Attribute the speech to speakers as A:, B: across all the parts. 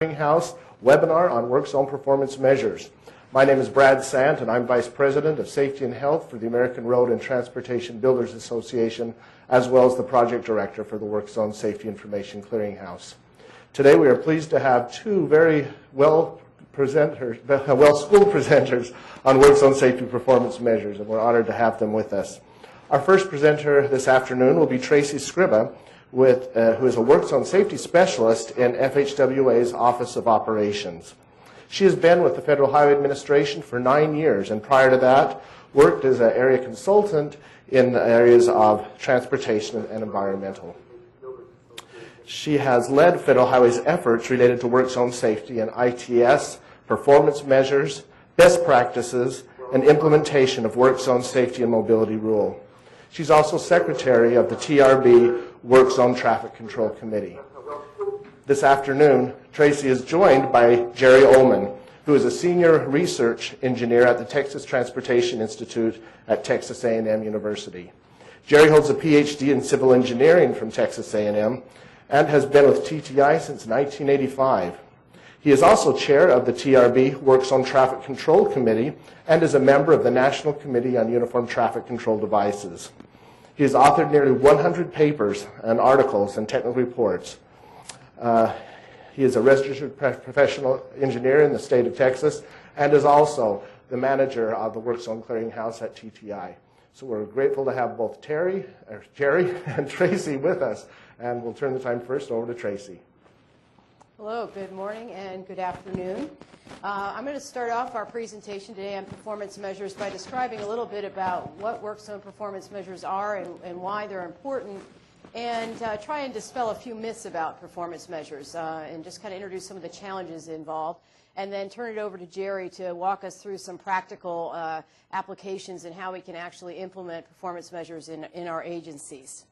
A: House webinar on work zone performance measures. My name is Brad Sant, and I'm Vice President of Safety and Health for the American Road and Transportation Builders Association, as well as the Project Director for the Work Zone Safety Information Clearinghouse. Today we are pleased to have two very well-schooled presenters on work zone safety performance measures, and we're honored to have them with us. Our first presenter this afternoon will be Tracy Scriba, who is a work zone safety specialist in FHWA's Office of Operations. She has been with the Federal Highway Administration for 9 years, and prior to that worked as an area consultant in the areas of transportation and environmental. She has led Federal Highway's efforts related to work zone safety and ITS, performance measures, best practices, and implementation of work zone safety and mobility rule. She's also secretary of the TRB Work Zone Traffic Control Committee. This afternoon, Tracy is joined by Jerry Ullman, who is a senior research engineer at the Texas Transportation Institute at Texas A&M University. Jerry holds a PhD in civil engineering from Texas A&M and has been with TTI since 1985. He is also chair of the TRB Work Zone Traffic Control Committee and is a member of the National Committee on Uniform Traffic Control Devices. He has authored nearly 100 papers and articles and technical reports. He is a registered professional engineer in the state of Texas and is also the manager of the Work Zone Clearinghouse at TTI. So we're grateful to have both Jerry and Tracy with us, and we'll turn the time first over to Tracy.
B: Hello, good morning and good afternoon. I'm going to start off our presentation today on performance measures by describing a little bit about what work zone performance measures are and why they're important, and try and dispel a few myths about performance measures and just kind of introduce some of the challenges involved, and then turn it over to Jerry to walk us through some practical applications and how we can actually implement performance measures in our agencies.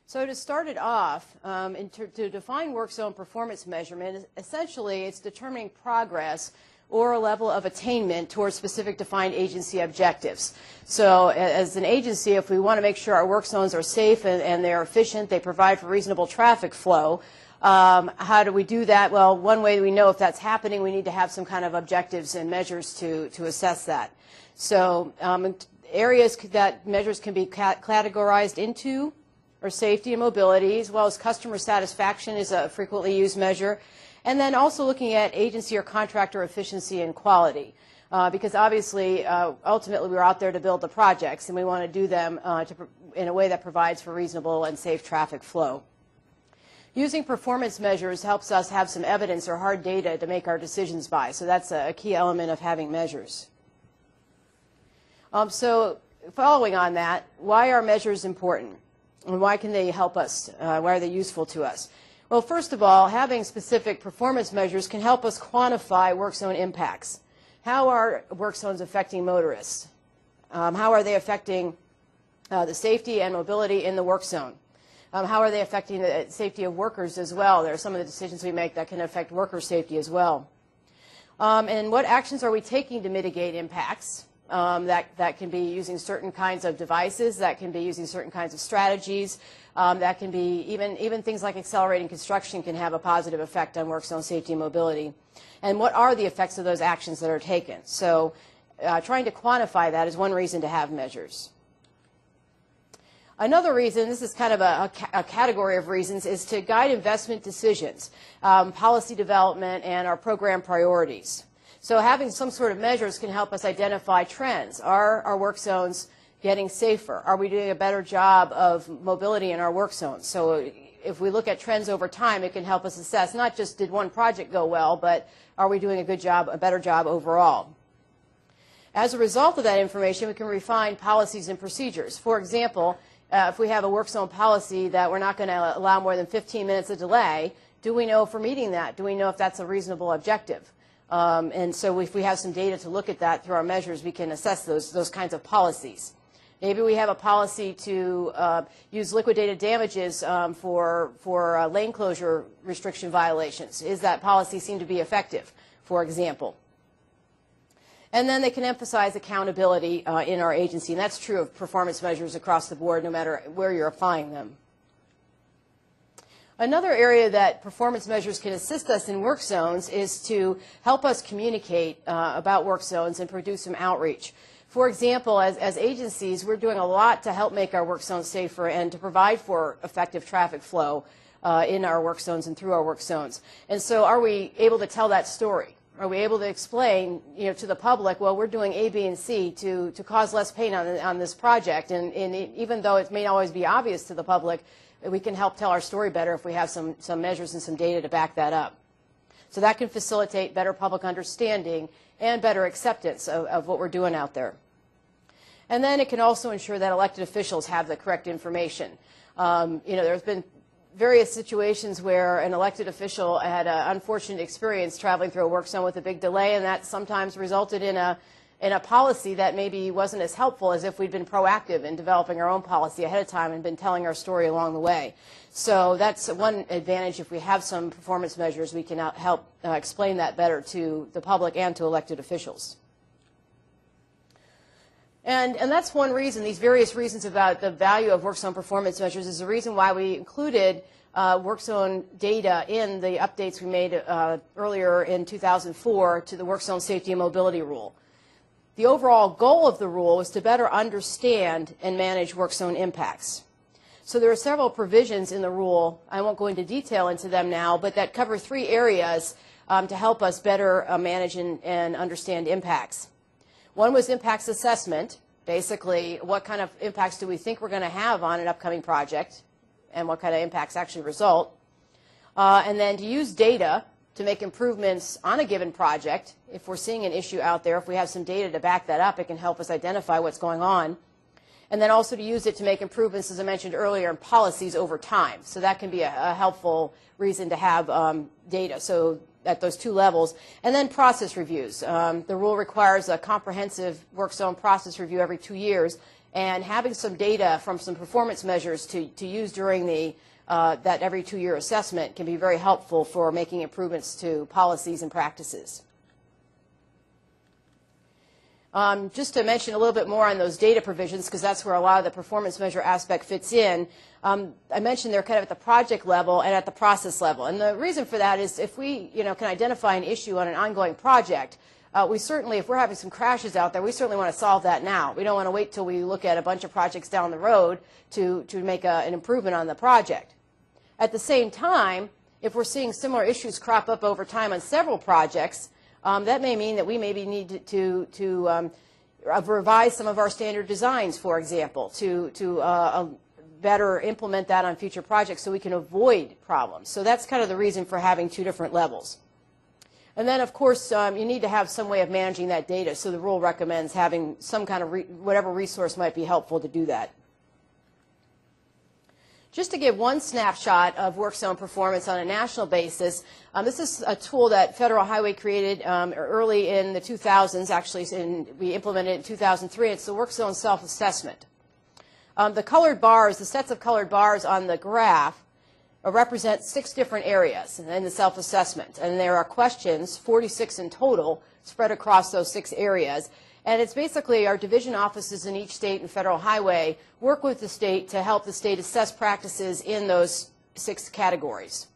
B: So to start it off, to define work zone performance measurement, essentially it's determining progress or a level of attainment towards specific defined agency objectives. So as an agency, if we want to make sure our work zones are safe and they're efficient, they provide for reasonable traffic flow, how do we do that? Well, one way we know if that's happening, we need to have some kind of objectives and measures to assess that. So areas that measures can be categorized into or safety and mobility, as well as customer satisfaction is a frequently used measure, and then also looking at agency or contractor efficiency and quality, because obviously, ultimately, we're out there to build the projects, and we want to do them in a way that provides for reasonable and safe traffic flow. Using performance measures helps us have some evidence or hard data to make our decisions by, so that's a key element of having measures. So following on that, why are measures important? And why can they help us? Why are they useful to us? Well, first of all, having specific performance measures can help us quantify work zone impacts. How are work zones affecting motorists? How are they affecting the safety and mobility in the work zone? How are they affecting the safety of workers as well? There are some of the decisions we make that can affect worker safety as well. And what actions are we taking to mitigate impacts? That can be using certain kinds of devices, that can be using certain kinds of strategies, that can be even things like accelerating construction can have a positive effect on work zone safety and mobility. And what are the effects of those actions that are taken? So trying to quantify that is one reason to have measures. Another reason, this is kind of a category of reasons, is to guide investment decisions, policy development, and our program priorities. So having some sort of measures can help us identify trends. Are our work zones getting safer? Are we doing a better job of mobility in our work zones? So if we look at trends over time, it can help us assess not just did one project go well, but are we doing a good job, a better job overall? As a result of that information, we can refine policies and procedures. For example, if we have a work zone policy that we're not going to allow more than 15 minutes of delay, do we know if we're meeting that? Do we know if that's a reasonable objective? And so if we have some data to look at that through our measures, we can assess those kinds of policies. Maybe we have a policy to use liquidated damages for lane closure restriction violations. Is that policy seem to be effective, for example? And then they can emphasize accountability in our agency, and that's true of performance measures across the board, no matter where you're applying them. Another area that performance measures can assist us in work zones is to help us communicate about work zones and produce some outreach. For example, as agencies, we're doing a lot to help make our work zones safer and to provide for effective traffic flow in our work zones and through our work zones. And so are we able to tell that story? Are we able to explain, to the public, well, we're doing A, B, and C to cause less pain on this project, and even though it may not always be obvious to the public, we can help tell our story better if we have some measures and some data to back that up. So that can facilitate better public understanding and better acceptance of what we're doing out there. And then it can also ensure that elected officials have the correct information. There's been various situations where an elected official had an unfortunate experience traveling through a work zone with a big delay, and that sometimes resulted in a policy that maybe wasn't as helpful as if we'd been proactive in developing our own policy ahead of time and been telling our story along the way. So that's one advantage. If we have some performance measures, we can help explain that better to the public and to elected officials. And that's one reason, these various reasons about the value of work zone performance measures is the reason why we included work zone data in the updates we made earlier in 2004 to the work zone safety and mobility rule. The overall goal of the rule was to better understand and manage work zone impacts. So there are several provisions in the rule, I won't go into detail into them now, but that cover three areas to help us better manage and understand impacts. One was impacts assessment, basically what kind of impacts do we think we're going to have on an upcoming project and what kind of impacts actually result. And then to use data to make improvements on a given project. If we're seeing an issue out there, if we have some data to back that up, it can help us identify what's going on. And then also to use it to make improvements, as I mentioned earlier, in policies over time. So that can be a helpful reason to have data. So at those two levels. And then process reviews. The rule requires a comprehensive work zone process review every 2 years, and having some data from some performance measures to use during that every 2-year assessment can be very helpful for making improvements to policies and practices. Just to mention a little bit more on those data provisions, because that's where a lot of the performance measure aspect fits in. I mentioned they're kind of at the project level and at the process level. And the reason for that is if we can identify an issue on an ongoing project, we certainly, if we're having some crashes out there, we certainly want to solve that now. We don't want to wait till we look at a bunch of projects down the road to make an improvement on the project. At the same time, if we're seeing similar issues crop up over time on several projects, that may mean that we maybe need to revise some of our standard designs, for example, to better implement that on future projects so we can avoid problems. So that's kind of the reason for having two different levels. And then, of course, you need to have some way of managing that data, so the rule recommends having some kind of whatever resource might be helpful to do that. Just to give one snapshot of work zone performance on a national basis, this is a tool that Federal Highway created early in the 2000s, actually, and we implemented it in 2003. It's the work zone self-assessment. The colored bars, the sets of colored bars on the graph represent 6 different areas in the self-assessment. And there are questions, 46 in total, spread across those 6 areas. And it's basically our division offices in each state and Federal Highway work with the state to help the state assess practices in those 6 categories.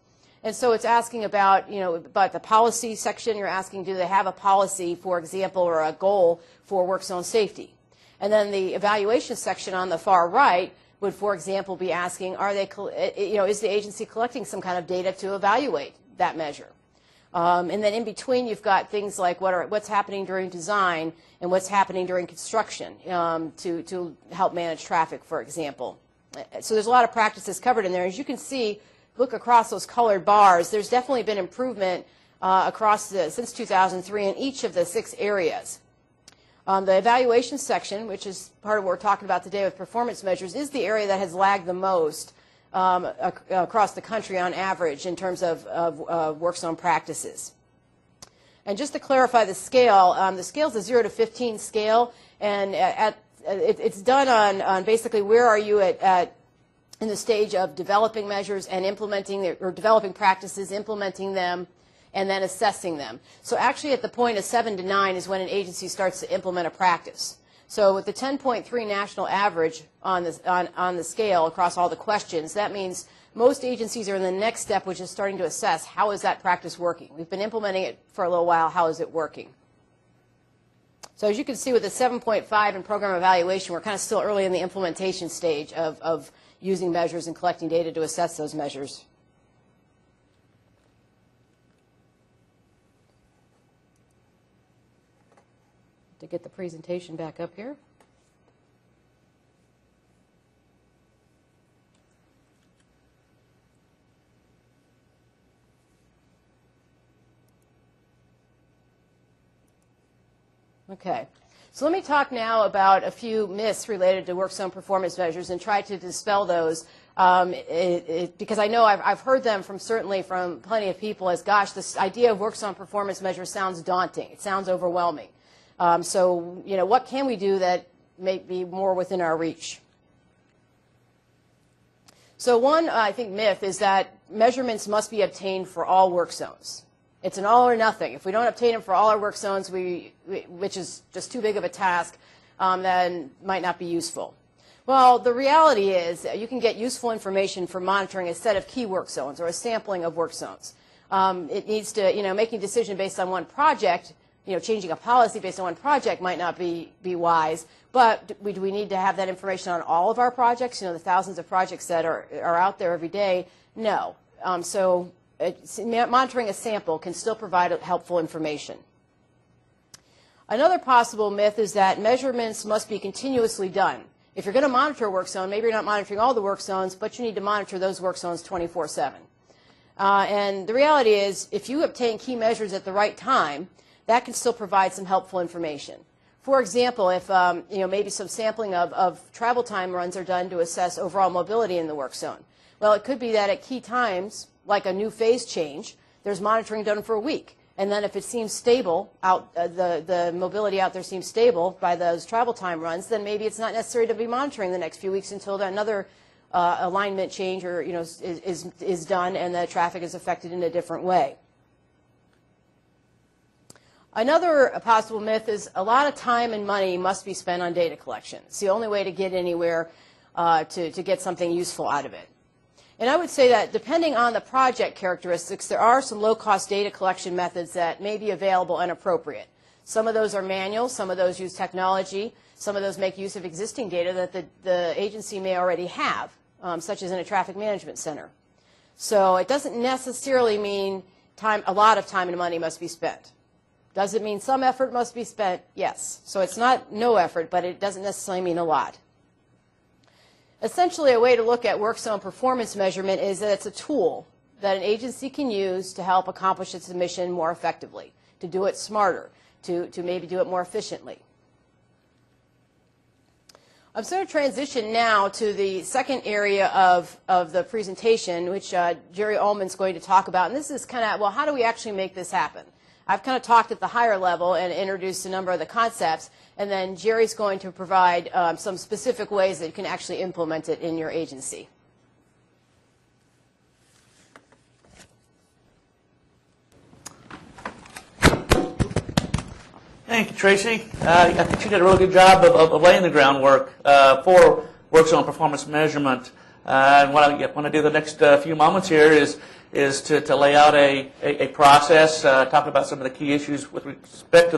B: And so it's asking about, about the policy section. You're asking, do they have a policy, for example, or a goal for work zone safety? And then the evaluation section on the far right would, for example, be asking, are they, is the agency collecting some kind of data to evaluate that measure? And then in between, you've got things like what's happening during design and what's happening during construction to help manage traffic, for example. So there's a lot of practices covered in there. As you can see, look across those colored bars, there's definitely been improvement since 2003 in each of the 6 areas. The evaluation section, which is part of what we're talking about today with performance measures, is the area that has lagged the most across the country on average in terms of work zone practices. And just to clarify the scale is a 0 to 15 scale, and it's done on basically where are you in the stage of developing measures and implementing or developing practices, implementing them, and then assessing them. So actually at the point of 7 to 9 is when an agency starts to implement a practice. So with the 10.3 national average on the scale across all the questions, that means most agencies are in the next step, which is starting to assess how is that practice working. We've been implementing it for a little while. How is it working? So as you can see with the 7.5 in program evaluation, we're kind of still early in the implementation stage of using measures and collecting data to assess those measures. To get the presentation back up here. Okay, so let me talk now about a few myths related to work zone performance measures and try to dispel those because I know I've heard them certainly from plenty of people as, gosh, this idea of work zone performance measures sounds daunting. It sounds overwhelming. So, you know, what can we do that may be more within our reach? So one, I think, myth is that measurements must be obtained for all work zones. It's an all or nothing. If we don't obtain them for all our work zones, which is just too big of a task, then might not be useful. Well, the reality is you can get useful information from monitoring a set of key work zones or a sampling of work zones. It needs to, you know, making a decision based on one project, you know, changing a policy based on one project might not be wise, but do we need to have that information on all of our projects, you know, the thousands of projects that are out there every day? No. Monitoring a sample can still provide helpful information. Another possible myth is that measurements must be continuously done. If you're going to monitor a work zone, maybe you're not monitoring all the work zones, but you need to monitor those work zones 24/7. And the reality is, if you obtain key measures at the right time, that can still provide some helpful information. For example, if you know, maybe some sampling of travel time runs are done to assess overall mobility in the work zone. Well, it could be that at key times, like a new phase change, there's monitoring done for a week. And then if it seems stable, the mobility out there seems stable by those travel time runs, then maybe it's not necessary to be monitoring the next few weeks until another alignment change or, you know, is done and the traffic is affected in a different way. Another possible myth is a lot of time and money must be spent on data collection. It's the only way to get anywhere to get something useful out of it. And I would say that depending on the project characteristics, there are some low-cost data collection methods that may be available and appropriate. Some of those are manual, some of those use technology, some of those make use of existing data that the agency may already have, such as in a traffic management center. So it doesn't necessarily mean a lot of time and money must be spent. Does it mean some effort must be spent? Yes. So it's not no effort, but it doesn't necessarily mean a lot. Essentially, a way to look at work zone performance measurement is that it's a tool that an agency can use to help accomplish its mission more effectively, to do it smarter, to maybe do it more efficiently. I'm going to transition now to the second area of the presentation, which Jerry Ullman's going to talk about. And this is kind of, well, how do we actually make this happen? I've kind of talked at the higher level and introduced a number of the concepts, and then Jerry's going to provide some specific ways that you can actually implement it in your agency.
C: Thank you, Tracy. I think you did a really good job of laying the groundwork for work zone performance measurement. And what I want to do the next few moments here is to lay out a process, talk about some of the key issues with respect to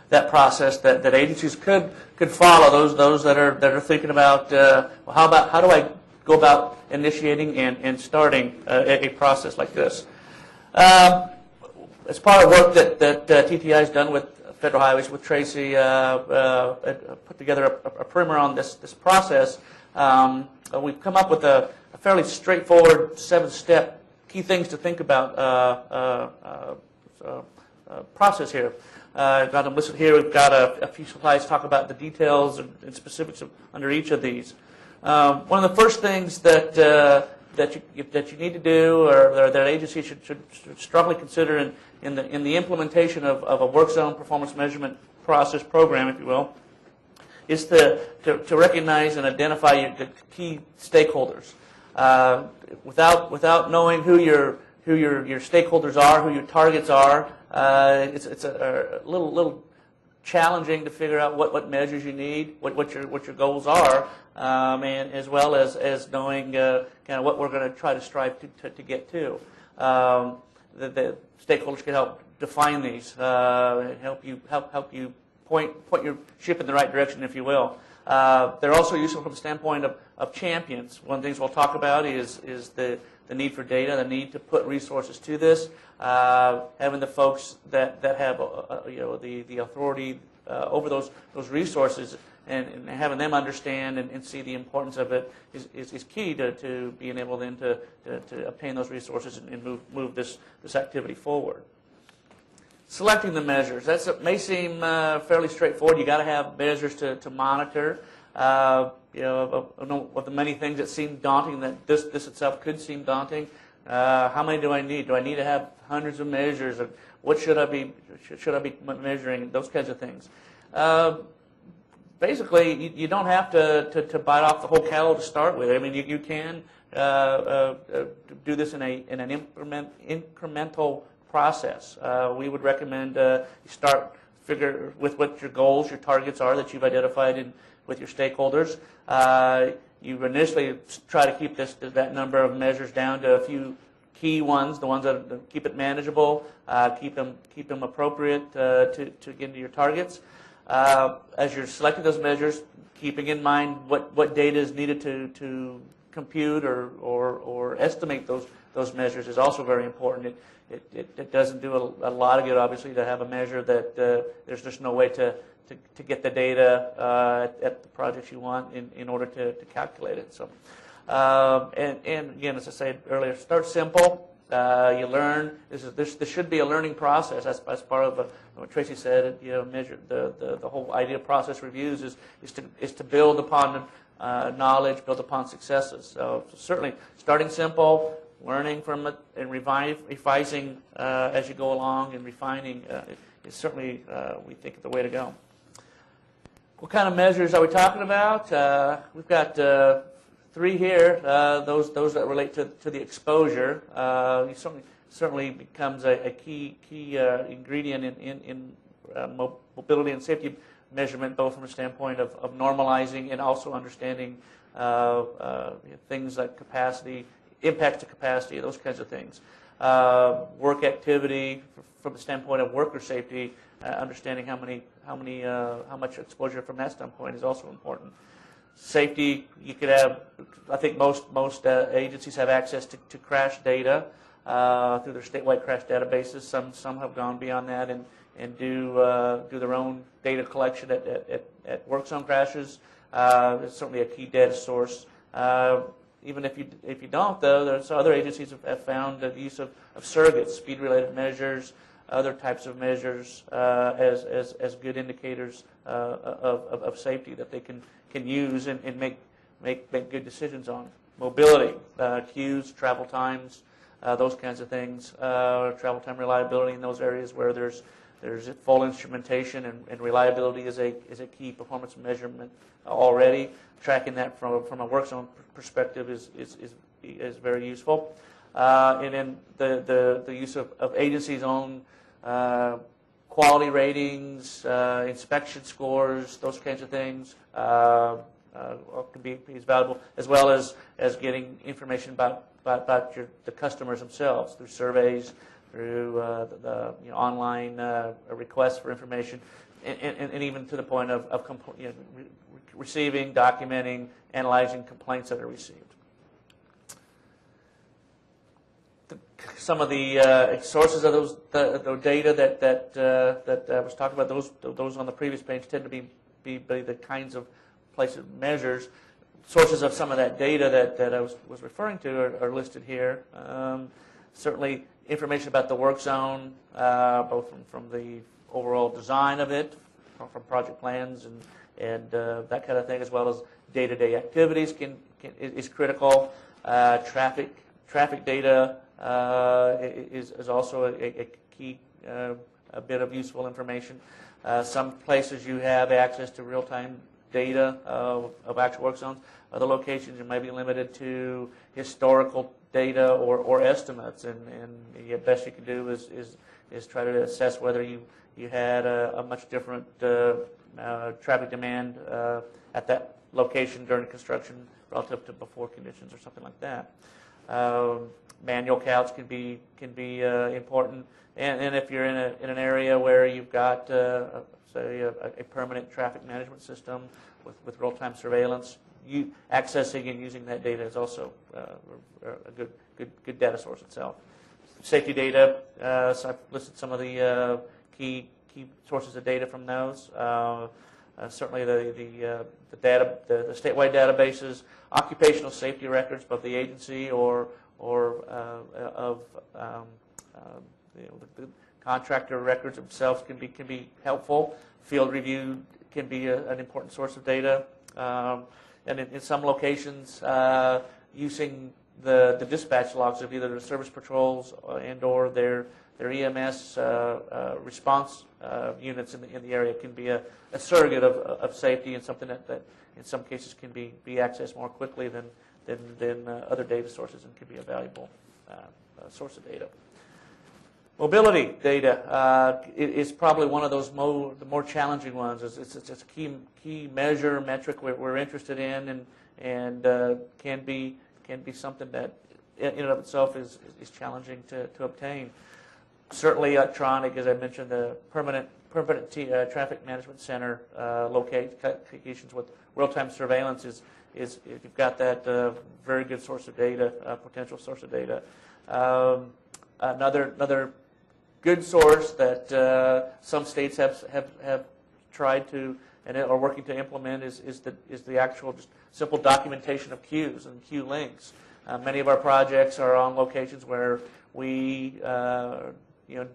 C: that process that agencies could follow. Those that are thinking about, well, how do I go about initiating and starting a process like this? As part of work that TTI has done with Federal Highways, with Tracy, put together a primer on this process. We've come up with a fairly straightforward 7-step key things to think about process here. I've got them listed here. We've got a few slides talk about the details and specifics under each of these. One of the first things that you need to do, or that agency should strongly consider in the implementation of a work zone performance measurement process program, if you will, is to recognize and identify the key stakeholders. Without knowing who your stakeholders are, who your targets are, it's a little challenging to figure out what measures you need, what your goals are, and as well as knowing kind of what we're going to try to strive to get to. The stakeholders can help define these, help you point your ship in the right direction, if you will. They're also useful from the standpoint of champions. One of the things we'll talk about is the need for data, the need to put resources to this, having the folks that have the authority over those resources, and having them understand and see the importance of it is key to being able then to obtain those resources and move this activity forward. Selecting the measures. That may seem fairly straightforward. You got to have measures to monitor. Of the many things that seem daunting, that this itself could seem daunting. How many do I need? Do I need to have hundreds of measures? Or what should I be measuring? Those kinds of things. Basically, you don't have to bite off the whole catalog to start with. I mean, you can do this in an incremental process. We would recommend you start figure with what your goals, your targets are that you've identified with your stakeholders. You initially try to keep that number of measures down to a few key ones, the ones that keep it manageable, keep them appropriate to get into your targets. As you're selecting those measures, keeping in mind what data is needed to compute or estimate those measures is also very important. It doesn't do a lot of good, obviously, to have a measure that there's just no way to get the data at the projects you want in order to calculate it. So, and again, as I said earlier, start simple. You learn. This should be a learning process. As part of what Tracy said, measure the whole idea of process reviews is to build upon knowledge, build upon successes. So certainly, starting simple, learning from it, and revising as you go along, and refining is certainly, we think, the way to go. What kind of measures are we talking about? We've got 3 here. Those that relate to the exposure. It certainly becomes a key ingredient in mobility and safety measurement, both from a standpoint of normalizing and also understanding things like capacity, impacts to capacity, those kinds of things. Work activity from the standpoint of worker safety, understanding how much exposure from that standpoint is also important. Safety, you could have. I think most agencies have access to crash data through their statewide crash databases. Some have gone beyond that and do their own data collection at work zone crashes. It's certainly a key data source. Even if you don't, though, there's other agencies have found the use of surrogates, speed-related measures, other types of measures as good indicators of safety that they can use and make good decisions on. Mobility, queues, travel times, those kinds of things. Travel time reliability in those areas where there's full instrumentation and reliability is a key performance measurement already. Tracking that from a work zone perspective is very useful. And then the use of agencies' own quality ratings, inspection scores, those kinds of things can be as valuable, as well as getting information about the customers themselves through surveys, through the online requests for information, and even to the point of receiving, documenting, analyzing complaints that are received. Some of the sources of the data that I was talking about, those on the previous page tend to be the kinds of places, measures. Sources of some of that data that I was referring to are listed here. Certainly information about the work zone, both from the overall design of it, from project plans and that kind of thing, as well as day-to-day activities is critical. Traffic data is also a key bit of useful information. Some places you have access to real-time data of actual work zones. Other locations you may be limited to historical data or estimates, and the best you can do is try to assess whether you had a much different traffic demand at that location during construction relative to before conditions or something like that. Manual counts can be important, and if you're in an area where you've got say a permanent traffic management system with real-time surveillance, accessing and using that data is also a good data source itself. Safety data, so I've listed some of the key sources of data from those. Certainly the statewide databases, occupational safety records, both the agency or of the contractor records themselves can be helpful. Field review can be an important source of data, and in some locations, using the dispatch logs of either the service patrols and/or their EMS response units in the area can be a surrogate of safety, and something that in some cases can be accessed more quickly than other data sources, and can be a valuable source of data. Mobility data is probably one of those the more challenging ones. It's a key metric we're interested in, and can be something that in and of itself is challenging to obtain. Certainly electronic, as I mentioned, the permanent traffic management center locations with real-time surveillance is if you've got that very good source of data, potential source of data. Another good source that some states have tried to and are working to implement is the actual just simple documentation of queues and queue links. Many of our projects are on locations where we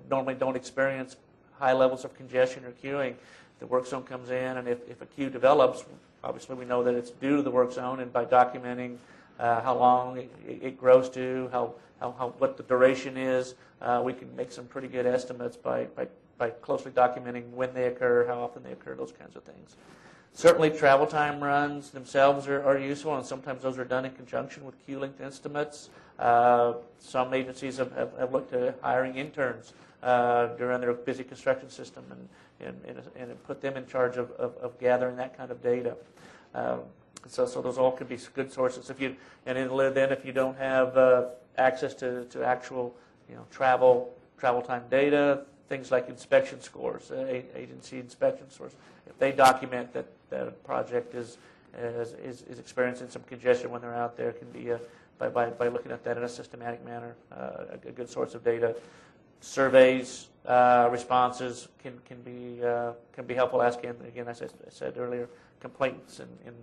C: normally don't experience high levels of congestion or queuing. The work zone comes in, and if a queue develops, obviously we know that it's due to the work zone, and by documenting how long it grows to, what the duration is, we can make some pretty good estimates by closely documenting when they occur, how often they occur, those kinds of things. Certainly travel time runs themselves are useful, and sometimes those are done in conjunction with queue length estimates. Some agencies have looked at hiring interns during their busy construction system and put them in charge of gathering that kind of data. So those all could be good sources. If you don't have access to actual travel time data, things like inspection scores, agency inspection scores, if they document that a project is experiencing some congestion when they're out there, can be by looking at that in a systematic manner, a good source of data. Surveys, responses can be helpful. Asking again, as I said earlier, complaints and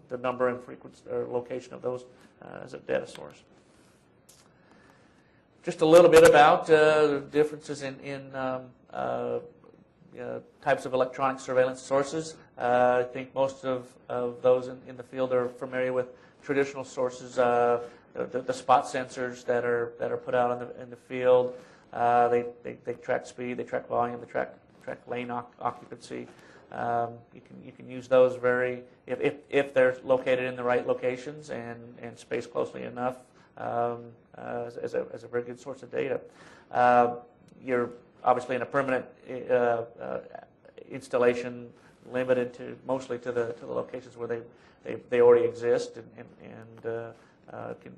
C: the number and frequency or location of those as a data source. Just a little bit about differences in types of electronic surveillance sources. I think most of those in the field are familiar with traditional sources. The spot sensors that are put out in the field. They track speed, they track volume, they track lane occupancy. You can use those if they're located in the right locations and spaced closely enough as a very good source of data. You're obviously in a permanent installation, limited mostly to the locations where they already exist and can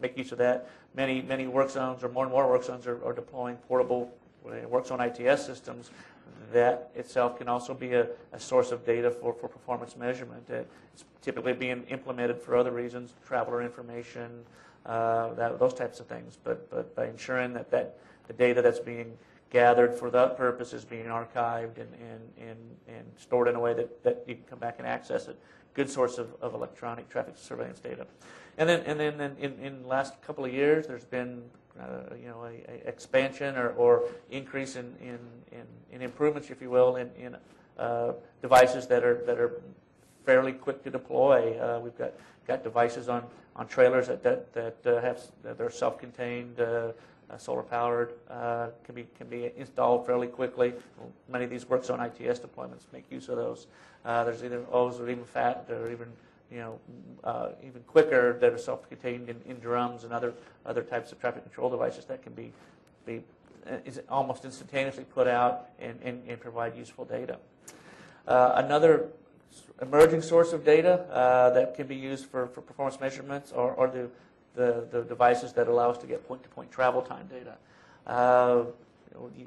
C: make use of that. Many work zones, or more and more work zones, are deploying portable work zone ITS systems. That itself can also be a source of data for performance measurement. It's typically being implemented for other reasons, traveler information, those types of things. But by ensuring that the data that's being gathered for that purpose is being archived and stored in a way that you can come back and access it. Good source of electronic traffic surveillance data. And then in the last couple of years, there's been a expansion or increase in improvements, if you will, in devices that are fairly quick to deploy. We've got devices on trailers that are self-contained, solar powered, can be installed fairly quickly. Many of these work zone ITS deployments make use of those. There's either O's or even FAT or even even quicker, that are self-contained in drums and other types of traffic control devices that can be is almost instantaneously put out and provide useful data. Another emerging source of data that can be used for performance measurements are the devices that allow us to get point-to-point travel time data.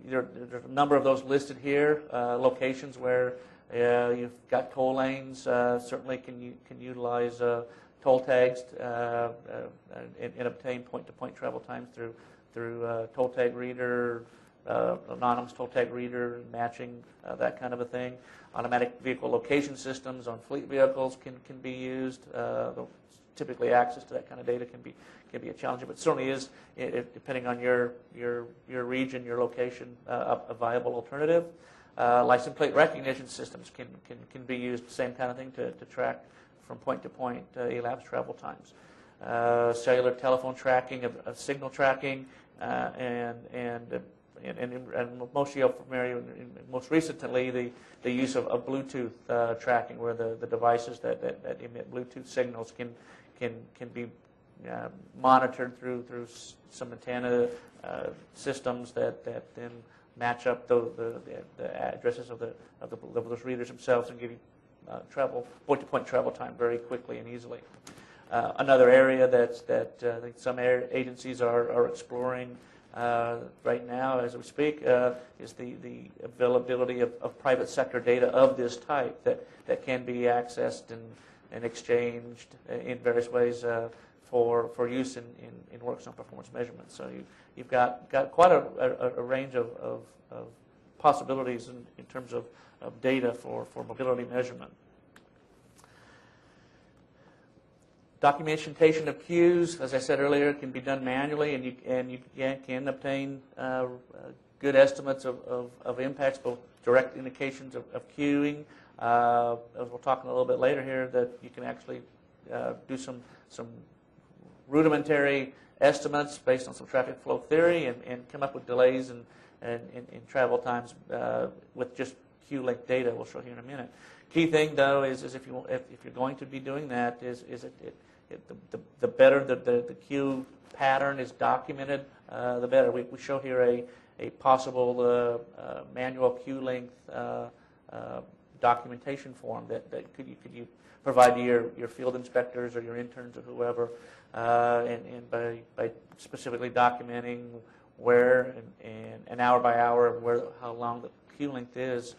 C: There's a number of those listed here, locations where you've got toll lanes, certainly can utilize toll tags and obtain point-to-point travel times through toll tag reader, anonymous toll tag reader, matching, that kind of a thing. Automatic vehicle location systems on fleet vehicles can be used. Typically, access to that kind of data can be a challenge, but certainly is, depending on your region, your location, a viable alternative. License plate recognition systems can be used, same kind of thing, to track from point to point elapsed travel times. Cellular telephone tracking, of signal tracking, and most most recently the use of Bluetooth tracking, where the devices that emit Bluetooth signals can be monitored through some antenna systems that then match up the addresses of those readers themselves and give you point-to-point travel time very quickly and easily. Another area that I think some agencies are exploring right now as we speak is the availability of private sector data of this type that can be accessed and exchanged in various ways for use in work zone performance measurements. So you've got quite a range of possibilities in terms of data for mobility measurement. Documentation of queues, as I said earlier, can be done manually, and you can obtain good estimates of impacts, both direct indications of queuing. As we'll talk a little bit later here, that you can actually do some rudimentary estimates based on some traffic flow theory and come up with delays and travel times with just queue length data. We'll show you in a minute. Key thing, though, is if you're going to be doing that, the better the queue pattern is documented, the better. We show here a possible manual queue length documentation form that could you provide to your field inspectors or your interns or whoever, and by specifically documenting where and hour by hour how long the queue length is,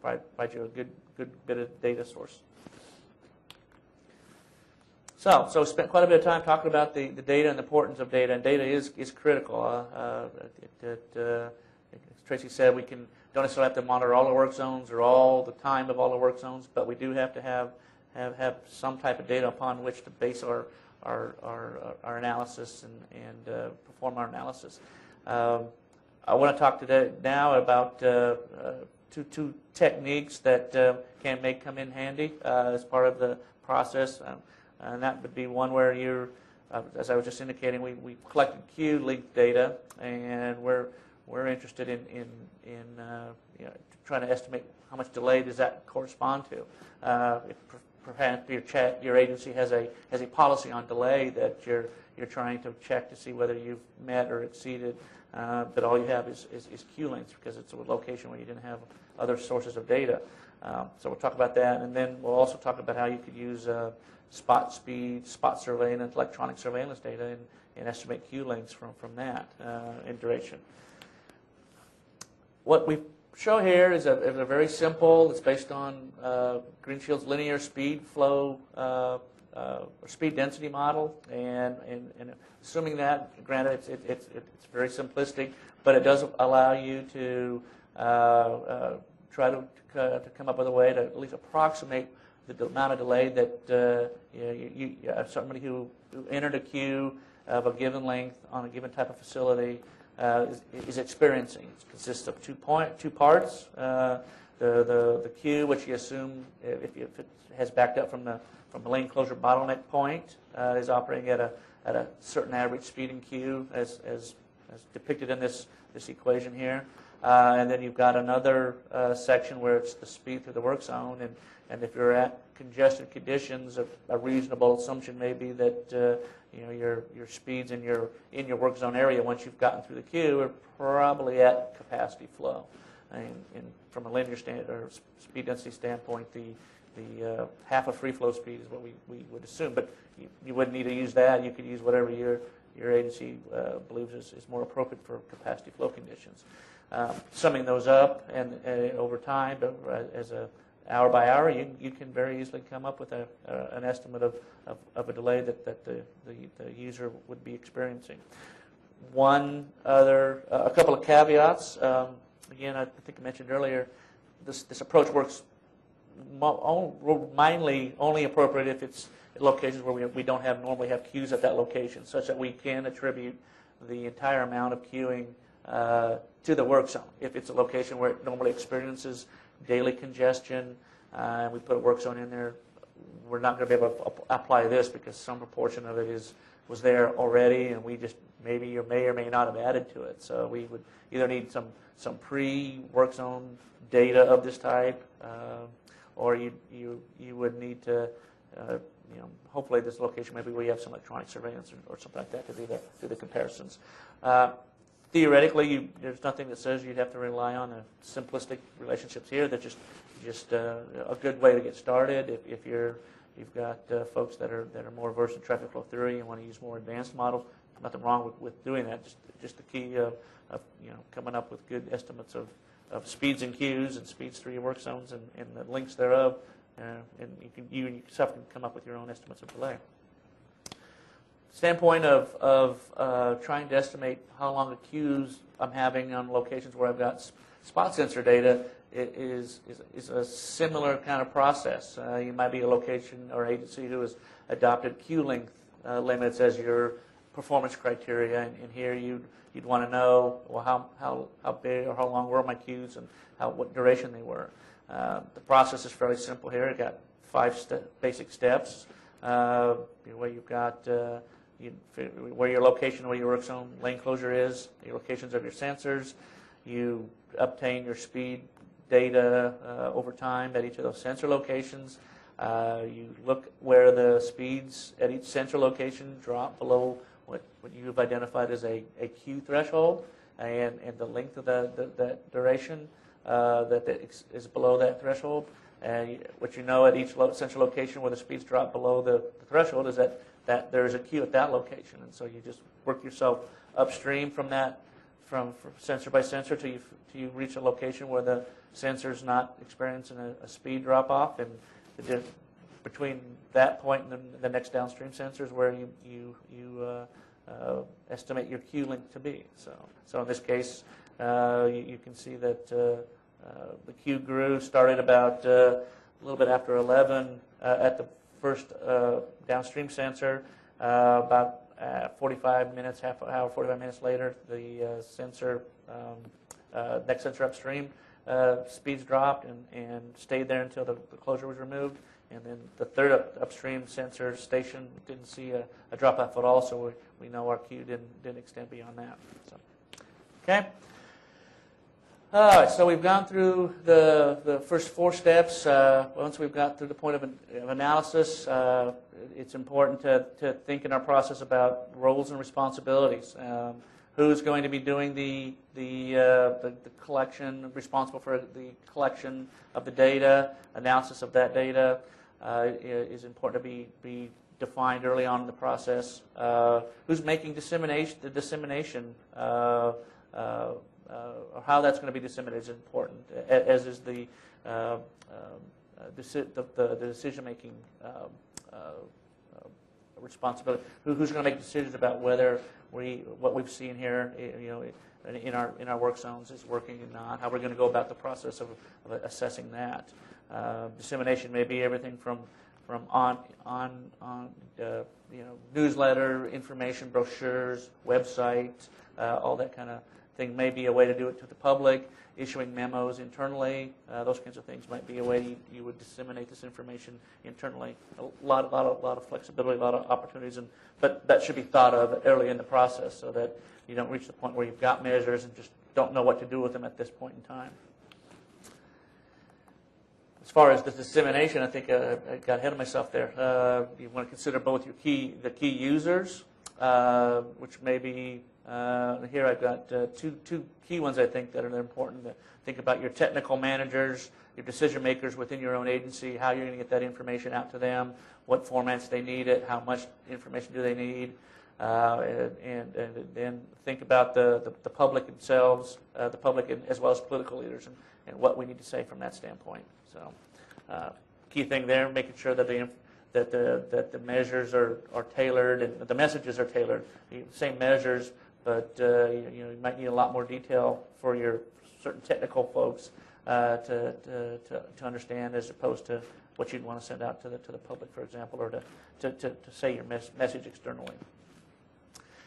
C: provide you a good bit of data source. So spent quite a bit of time talking about the data and the importance of data, and data is critical. As Tracy said, we don't necessarily have to monitor all the work zones or all the time of all the work zones, but we do have to have some type of data upon which to base our analysis and perform our analysis. I want to talk today now about two techniques that may come in handy as part of the process. And that would be one where you're, as I was just indicating, we collected queue length data, and we're interested in trying to estimate how much delay does that correspond to. If perhaps your agency has a policy on delay that you're trying to check to see whether you've met or exceeded, but all you have is queue lengths because it's a location where you didn't have other sources of data. So we'll talk about that, and then we'll also talk about how you could use spot speed, spot surveillance, electronic surveillance data, and estimate queue lengths from that in duration. What we show here is a very simple. It's based on Greenshield's linear speed flow or speed density model, and assuming that, granted, it's very simplistic, but it does allow you to try to come up with a way to at least approximate the amount of delay that somebody who entered a queue of a given length on a given type of facility is experiencing. It consists of two parts. The queue, which you assume if it has backed up from the lane closure bottleneck point, is operating at a certain average speed in queue as depicted in this equation here. And then you've got another section where it's the speed through the work zone, and if you're congested conditions, a reasonable assumption may be that your speeds in your work zone area, once you've gotten through the queue, are probably at capacity flow. And from a linear or speed density standpoint, the half of free flow speed is what we would assume. But you wouldn't need to use that. You could use whatever your agency believes is more appropriate for capacity flow conditions. Summing those up and over time, as a hour by hour, you can very easily come up with an estimate of a delay that the user would be experiencing. A couple of caveats. Again, I think I mentioned earlier, this approach works mainly only appropriate if it's locations where we don't normally have queues at that location, such that we can attribute the entire amount of queuing to the work zone. If it's a location where it normally experiences daily congestion, and we put a work zone in there, we're not going to be able to apply this because some proportion of it was there already, and we just may or may not have added to it. So we would either need some pre-work zone data of this type, or you would need to, hopefully this location, maybe we have some electronic surveillance or something like that to do the comparisons. Theoretically, there's nothing that says you'd have to rely on simplistic relationships here. They're just a good way to get started. If you've got folks that are more versed in traffic flow theory and want to use more advanced models, nothing wrong with doing that. Just the key of coming up with good estimates of speeds and queues and speeds through your work zones and the links thereof, and you yourself can come up with your own estimates of delay. Standpoint of trying to estimate how long the queues I'm having on locations where I've got spot sensor data is a similar kind of process. You might be a location or agency who has adopted queue length limits as your performance criteria, and here you'd want to know, well, how big or how long were my queues and what duration they were. The process is fairly simple here. You've got 5 basic steps where you've got where your location, where your work zone lane closure is, your locations of your sensors. You obtain your speed data over time at each of those sensor locations. You look where the speeds at each sensor location drop below what you've identified as a queue threshold, and the length of that duration that is below that threshold. And what you know at each sensor location where the speeds drop below the threshold is that there's a queue at that location, and so you just work yourself upstream from that, from sensor by sensor till you reach a location where the sensor's not experiencing a speed drop off, and between that point and the next downstream sensors where you estimate your queue length to be. So in this case, you can see that the queue started about a little bit after 11 at the first downstream sensor. About 45 minutes, half hour, 45 minutes later, the next sensor upstream speeds dropped and stayed there until the closure was removed. And then the third upstream sensor station didn't see a drop off at all, so we know our queue didn't extend beyond that. So, okay. All right, so we've gone through the first 4 steps. Once we've got through the point of analysis, it's important to think in our process about roles and responsibilities. Who's going to be doing the collection, responsible for the collection of the data, analysis of that data is important to be defined early on in the process. Who's making the dissemination, or how that's going to be disseminated is important, as is the decision-making responsibility. Who's going to make decisions about whether what we've seen here, in our work zones is working or not? How we're going to go about the process of assessing that. Dissemination may be everything from newsletter, information, brochures, website, all that kind of thing may be a way to do it to the public. Issuing memos internally, those kinds of things might be a way you would disseminate this information internally. A lot of flexibility, a lot of opportunities, but that should be thought of early in the process so that you don't reach the point where you've got measures and just don't know what to do with them at this point in time. as far as the dissemination, I think I got ahead of myself there. You want to consider both the key users, which may be, here I've got two key ones I think that are important. Think about your technical managers, your decision makers within your own agency, how you're going to get that information out to them, what formats they need it, how much information do they need, and then think about the public themselves, the public as well as political leaders, and what we need to say from that standpoint. So, key thing there, making sure that the measures are tailored and the messages are tailored. Same measures, but you might need a lot more detail for your certain technical folks to understand, as opposed to what you'd want to send out to the public, for example, or to say your message externally.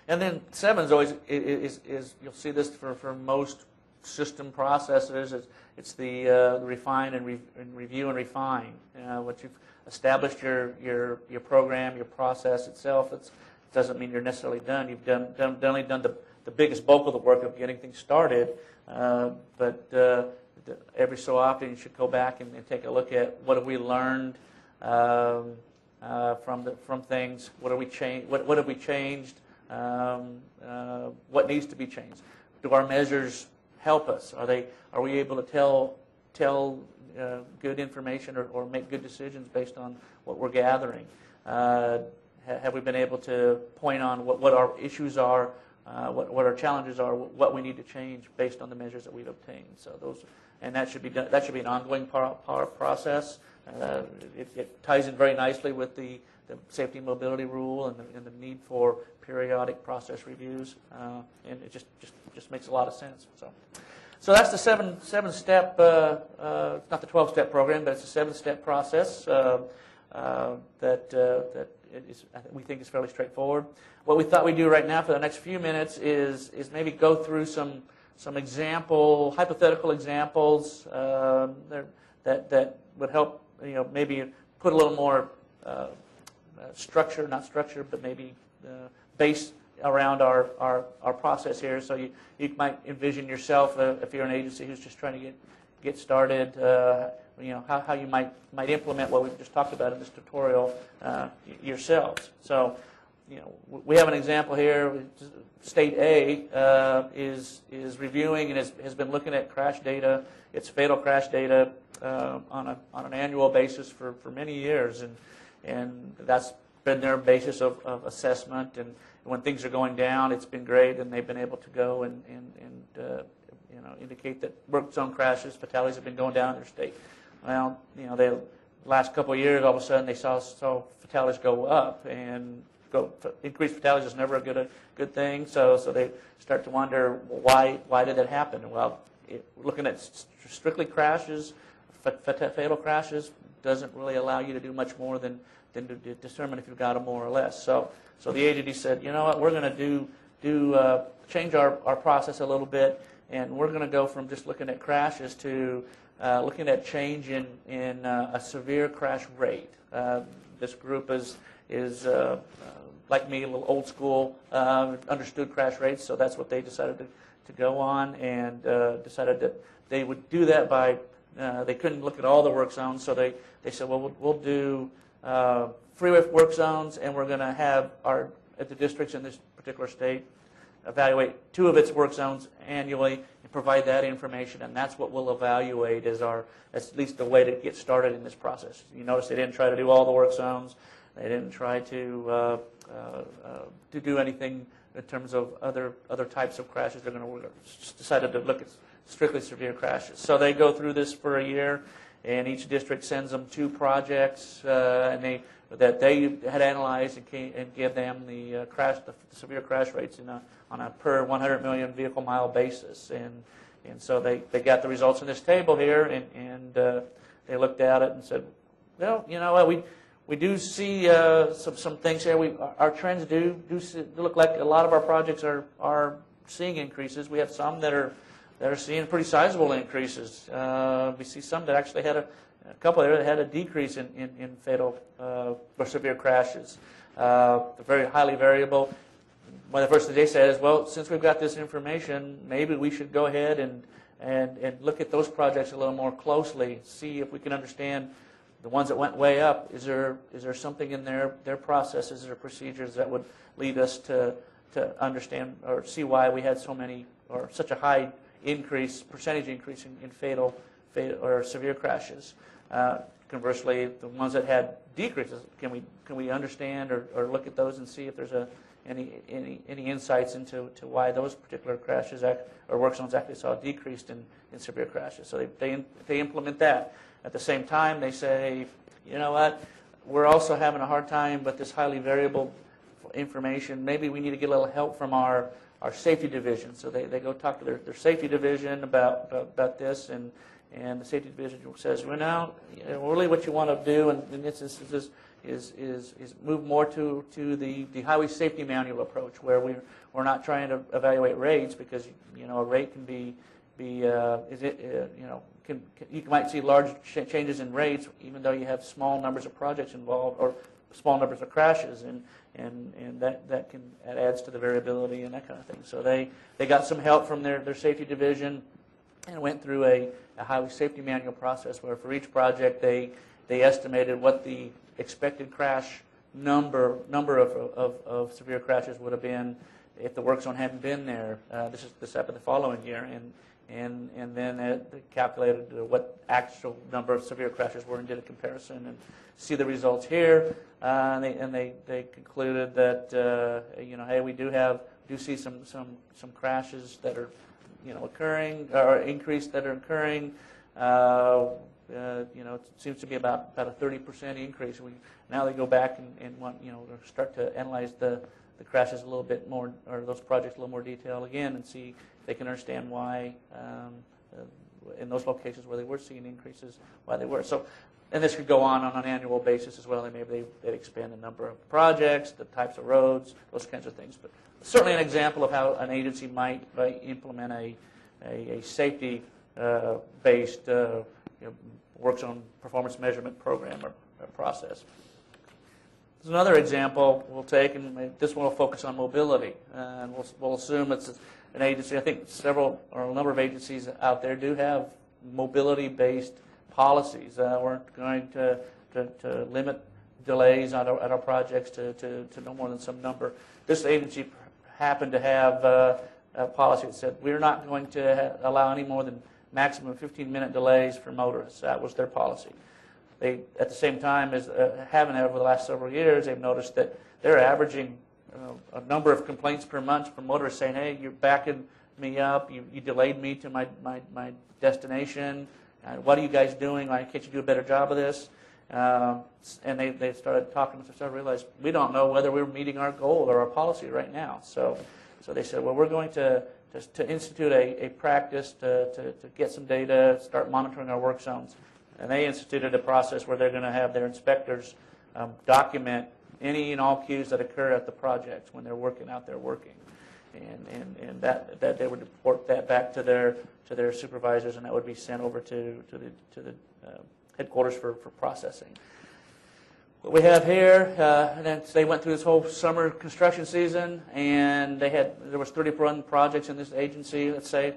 C: And then 7 is always you'll see this for most system processes. It's the refine and review and refine. Once you've established your program, your process itself, it doesn't mean you're necessarily done. You've only done the biggest bulk of the work of getting things started, but every so often you should go back and take a look at what have we learned from things. What have we changed? What have we changed? What needs to be changed? Do our measures help us? Are we able to tell good information or make good decisions based on what we're gathering? Have we been able to point on what our issues are, what our challenges are, what we need to change based on the measures that we've obtained? So that should be done. That should be an ongoing process. It ties in very nicely with the safety and mobility rule and the need for periodic process reviews, and it just makes a lot of sense. So that's the seven step, not the 12-step program, but it's a 7-step process that we think is fairly straightforward. What we thought we'd do right now for the next few minutes is maybe go through some hypothetical examples that would help, maybe put a little more structure, not structure, but maybe base around our process here. So you might envision yourself, if you're an agency who's just trying to get started, how you might implement what we've just talked about in this tutorial yourselves. So, we have an example here. State A is reviewing and has been looking at crash data, its fatal crash data, on an annual basis for many years, and that's been their basis of assessment. And when things are going down, it's been great, and they've been able to go and indicate that work zone crashes, fatalities have been going down in their state. Well, the last couple of years, all of a sudden they saw fatalities go up, and increased fatalities is never a good thing. So they start to wonder, why did that happen? Well, looking at strictly crashes, fatal crashes doesn't really allow you to do much more than to determine if you've got them more or less. So the agency said, you know what, we're going to change our process a little bit, and we're going to go from just looking at crashes to looking at change in a severe crash rate. This group is like me, a little old school, understood crash rates, so that's what they decided to go on, and decided that they would do that by, they couldn't look at all the work zones, so they said, well, we'll do freeway work zones, and we're going to have at the districts in this particular state evaluate 2 of its work zones annually and provide that information, and that's what we'll evaluate as at least the way to get started in this process. You notice they didn't try to do all the work zones. They didn't try to do anything in terms of other types of crashes. They're going to decided to look at strictly severe crashes. So they go through this for a year, and each district sends them 2 projects, that they had analyzed and give them the severe crash rates on a per 100 million vehicle mile basis. And so they got the results in this table here, and they looked at it and said, well, you know what, we do see some things here. Our trends do look like a lot of our projects are seeing increases. We have some that are seeing pretty sizable increases. We see some that actually had a couple there that had a decrease in fatal or severe crashes. They're very highly variable. One of the first things they said is, well, since we've got this information, maybe we should go ahead and look at those projects a little more closely, see if we can understand the ones that went way up. Is there something in their processes or procedures that would lead us to understand or see why we had so many or such a high percentage increase in fatal or severe crashes? Conversely, the ones that had decreases, can we understand or look at those and see if there's any insights into why those particular crashes or work zones actually saw a decrease in severe crashes? So they implement that. At the same time, they say, you know what, we're also having a hard time with this highly variable information. Maybe we need to get a little help from our safety division. So they go talk to their safety division about this, and the safety division says, well, now, really what you want to do in this instance is move more to the highway safety manual approach, where we're not trying to evaluate rates, because a rate can be you might see large changes in rates even though you have small numbers of projects involved or small numbers of crashes, and that adds to the variability and that kind of thing. So they got some help from their safety division and went through a highway safety manual process where for each project they estimated what the expected crash number of severe crashes would have been if the work zone hadn't been there. This happened the following year, and then they calculated what actual number of severe crashes were and did a comparison and see the results here. And they concluded that hey, we do see some crashes that are occurring or increased that are occurring. It seems to be about a 30% increase. Now they go back and want start to analyze the crashes a little bit more, or those projects a little more detail again, and see if they can understand why in those locations where they were seeing increases, why they were. So, and this could go on an annual basis as well. Maybe they'd expand the number of projects, the types of roads, those kinds of things. But certainly an example of how an agency might implement a safety-based works on performance measurement program or process. There's another example we'll take, and this one will focus on mobility. And we'll assume it's an agency. I think a number of agencies out there do have mobility-based policies. We're going to limit delays on our projects to no more than some number. This agency happened to have a policy that said we're not going to allow any more than maximum 15-minute delays for motorists. That was their policy. They, at the same time as having it over the last several years, they've noticed that they're averaging a number of complaints per month from motorists saying, hey, you're backing me up, you delayed me to my destination, what are you guys doing, why can't you do a better job of this? And they started talking to us and realized we don't know whether we're meeting our goal or our policy right now. So they said, well, we're going to institute a practice to get some data, start monitoring our work zones. And they instituted a process where they're going to have their inspectors document any and all queues that occur at the projects when they're out there working, and that they would report that back to their supervisors, and that would be sent over to the headquarters for processing. What we have here, and then they went through this whole summer construction season, and there was 31 projects in this agency. Let's say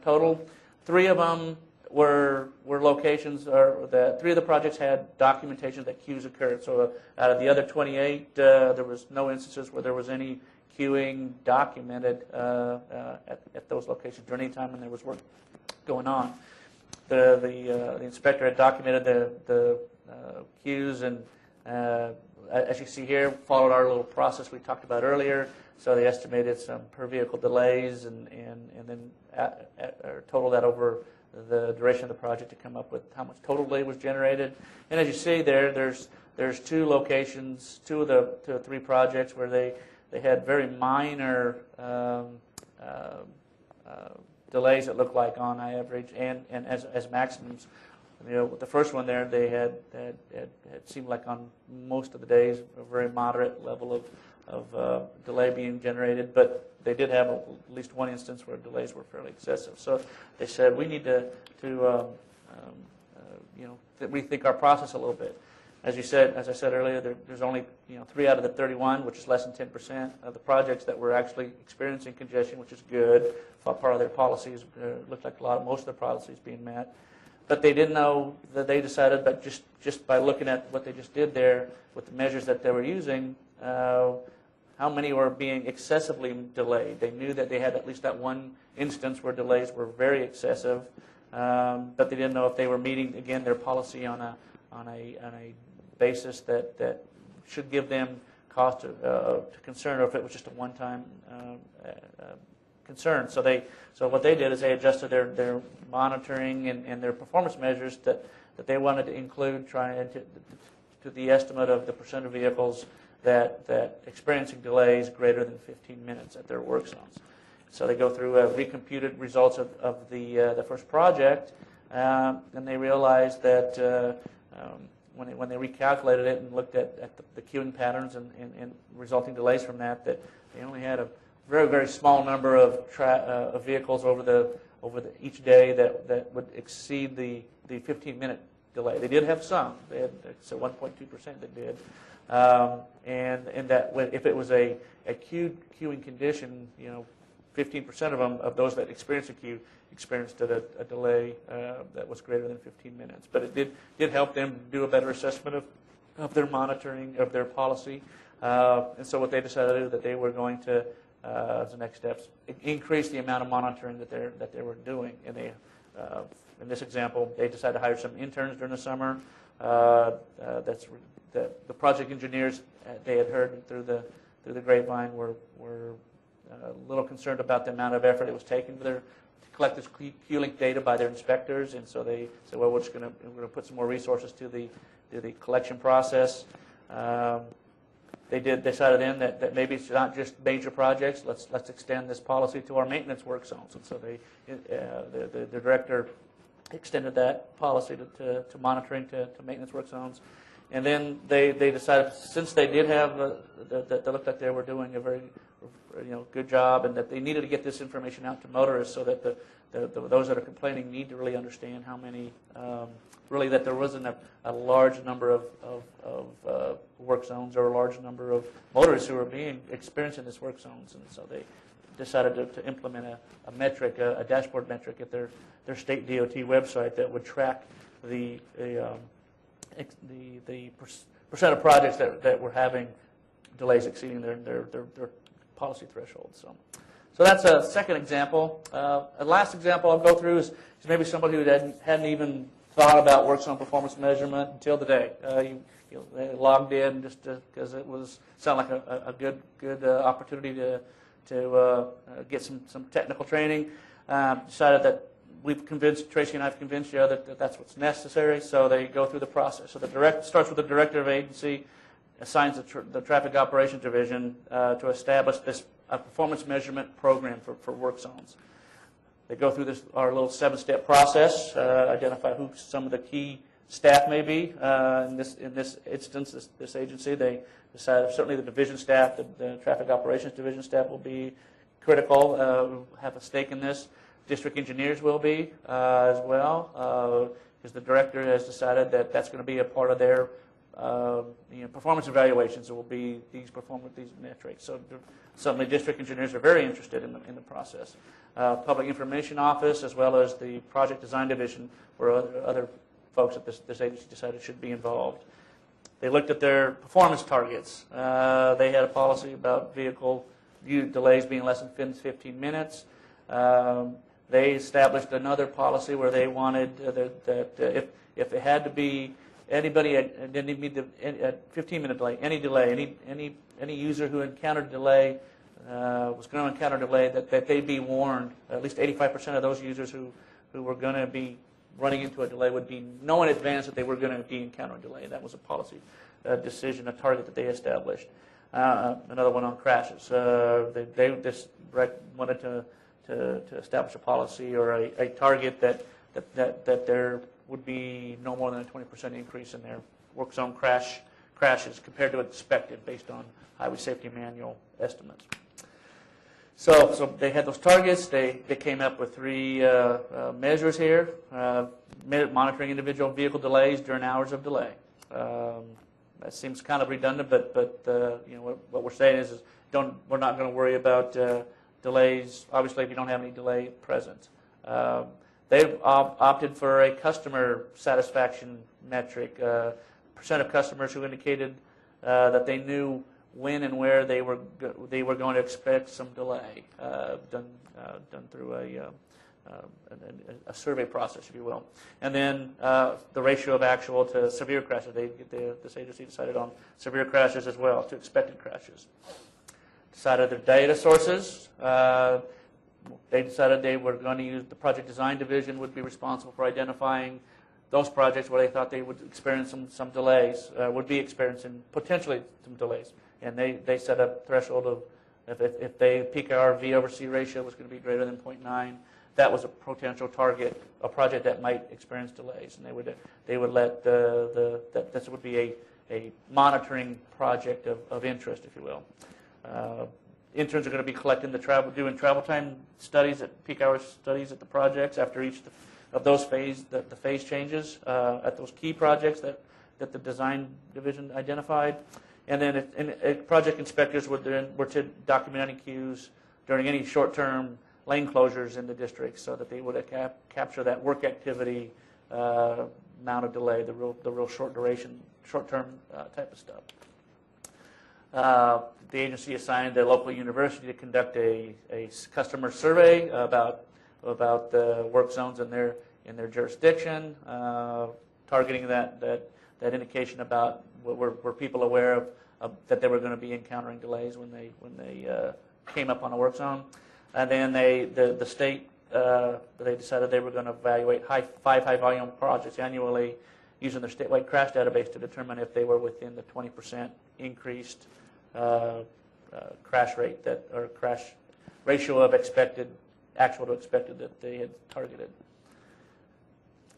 C: total, 3 of them were locations, or 3 of the projects had documentation that queues occurred. So out of the other 28, there was no instances where there was any queuing documented at those locations during any time when there was work going on. The inspector had documented the queues, and as you see here, followed our little process we talked about earlier. So they estimated some per vehicle delays, and then totaled that over the duration of the project to come up with how much total delay was generated. And as you see there's 2 locations, 2 of the 3 projects where they had very minor delays that looked like on average and as maximums. The first one there, they had seemed like on most of the days a very moderate level of delay being generated, but they did have at least one instance where delays were fairly excessive. So they said we need to rethink our process a little bit. As I said earlier, there's only 3 out of the 31, which is less than 10% of the projects that were actually experiencing congestion, which is good. Part of their policies looked like most of the policies being met. But they didn't know that they decided, but just by looking at what they just did there with the measures that they were using, how many were being excessively delayed. They knew that they had at least that one instance where delays were very excessive, but they didn't know if they were meeting, again, their policy on a basis that should give them cause to concern, or if it was just a one-time concern. So what they did is they adjusted their monitoring and their performance measures that they wanted to include, trying to the estimate of the percent of vehicles that experiencing delays greater than 15 minutes at their work zones. So they go through recomputed results of the first project, and they realized that when they recalculated it and looked at the queuing patterns and resulting delays from that they only had a very, very small number of vehicles over each day that would exceed the 15-minute delay. They did have some. They had 1.2% that did. And that if it was a queuing condition, 15% of them, of those that experienced a queue, experienced a delay that was greater than 15 minutes. But it did help them do a better assessment of their monitoring, of their policy. And so what they decided to do, that they were going to, as the next steps, increase the amount of monitoring that they were doing. And they, in this example, they decided to hire some interns during the summer. The project engineers, they had heard through the grapevine, were a little concerned about the amount of effort it was taking to collect this Q-Link data by their inspectors, and so they said, well, we're going to put some more resources to the collection process. They decided then that maybe it's not just major projects. Let's extend this policy to our maintenance work zones, and so the director extended that policy to monitoring to maintenance work zones. And then they decided, since they did have that they looked like they were doing a very good job, and that they needed to get this information out to motorists, so that those that are complaining need to really understand how many, really that there wasn't a large number of work zones or a large number of motorists who were experiencing this work zones, and so they decided to implement a metric, a dashboard metric at their state DOT website that would track the percent of projects that were having delays exceeding their policy threshold. So that's a second example. A last example I'll go through is maybe somebody who hadn't even thought about work zone performance measurement until today. They logged in just because it sounded like a good opportunity to get some technical training. Decided that Tracy and I have convinced you that that's what's necessary, so they go through the process. So starts with the director of agency, assigns the traffic operations division to establish this performance measurement program for work zones. They go through our little 7-step process, identify who some of the key staff may be. In this instance, this agency, they decide certainly the division staff, the traffic operations division staff will be critical, have a stake in this. District engineers will be as well, because the director has decided that that's going to be a part of their performance evaluations. It will be these metrics. So certainly district engineers are very interested in the process. Public Information Office, as well as the Project Design Division, where other folks at this agency decided should be involved. They looked at their performance targets. They had a policy about vehicle delays being less than 15 minutes. They established another policy where they wanted that if it had to be anybody didn't meet the 15-minute delay, any user who encountered delay was going to encounter delay, that they be warned. At least 85% of those users who were going to be running into a delay would know in advance that they were going to be encountering delay. That was a policy decision, a target that they established. Another one on crashes. They wanted to establish a policy or a target that there would be no more than a 20% increase in their work zone crashes compared to expected based on highway safety manual estimates. So they had those targets. They came up with 3 measures here. Monitoring individual vehicle delays during hours of delay. That seems kind of redundant, but you know, what we're saying is we're not going to worry about delays, obviously, if you don't have any delay present. They've opted for a customer satisfaction metric, percent of customers who indicated that they knew when and where they were going to expect some delay, done through a survey process, if you will. And then the ratio of actual to severe crashes. This agency decided on severe crashes as well, to expected crashes. Decided their data sources. They decided they were going to use the project design division would be responsible for identifying those projects where they thought they would experience some delays, would be experiencing potentially some delays. And they set a threshold of if they peak hour V over C ratio was going to be greater than 0.9, that was a potential target, a project that might experience delays. And they would let this would be a monitoring project of interest, if you will. Interns are going to be collecting doing travel time studies peak hour studies at the projects after each of those the phase changes at those key projects that the design division identified. And then project inspectors were to document any queues during any short-term lane closures in the district, so that they would capture that work activity amount of delay, the real short-term type of stuff. The agency assigned the local university to conduct a customer survey about the work zones in their jurisdiction, targeting that indication about were people aware of that they were going to be encountering delays when they came up on a work zone. And then the state they decided they were going to evaluate five high volume projects annually using their statewide crash database to determine if they were within the 20% increased crash rate or crash ratio of actual to expected that they had targeted.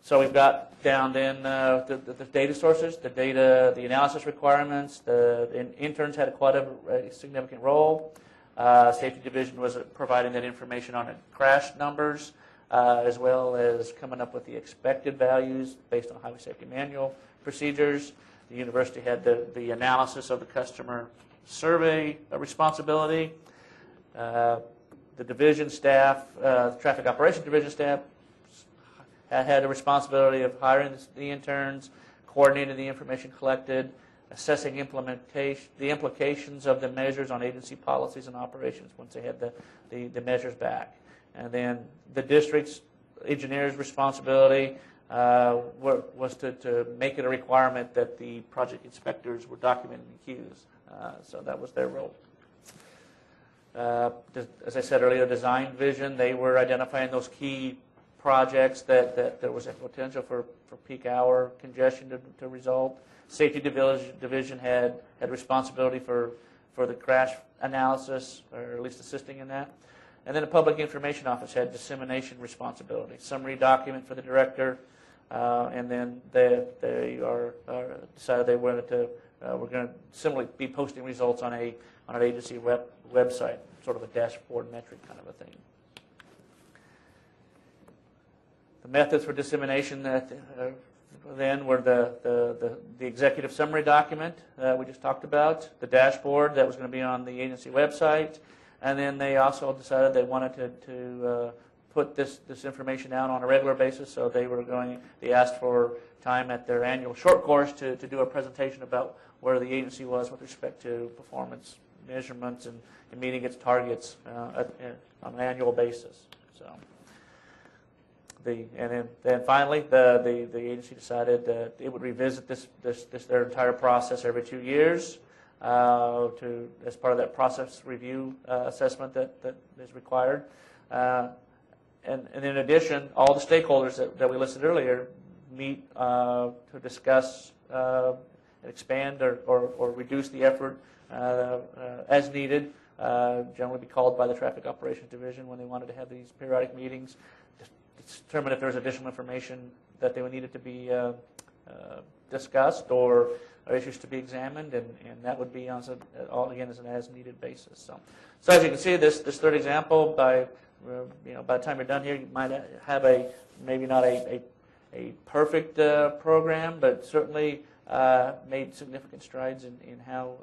C: So we've got down then the data sources, the analysis requirements. The interns had quite a significant role. Safety division was providing that information on crash numbers, as well as coming up with the expected values based on highway safety manual procedures. The university had the analysis of the customer survey responsibility. The division staff, the traffic operations division staff, had a responsibility of hiring the interns, coordinating the information collected, assessing the implications of the measures on agency policies and operations once they had the measures back. And then the district's engineer's responsibility was to make it a requirement that the project inspectors were documenting the queues. So that was their role. As I said earlier, design vision, they were identifying those key projects that there was a potential for peak hour congestion to result. Safety division had responsibility for the crash analysis, or at least assisting in that. And then the public information office had dissemination responsibility, summary document for the director, and then they decided they wanted to we're going to similarly be posting results on an agency website, sort of a dashboard metric kind of a thing. The methods for dissemination then were the executive summary document we just talked about, the dashboard that was going to be on the agency website, and then they also decided they wanted to put this information out on a regular basis, so they asked for time at their annual short course to do a presentation about where the agency was with respect to performance measurements and meeting its targets on an annual basis. So. And then finally, the agency decided that it would revisit their entire process every 2 years as part of that process review assessment that is required. And in addition, all the stakeholders that we listed earlier meet to discuss expand or reduce the effort as needed. Generally be called by the Traffic Operations Division when they wanted to have these periodic meetings. Determine if there was additional information that they would needed to be discussed or issues to be examined, and that would be on again as an as-needed basis. So as you can see, this third example, by the time you're done here, you might have maybe not a perfect program, but certainly made significant strides in how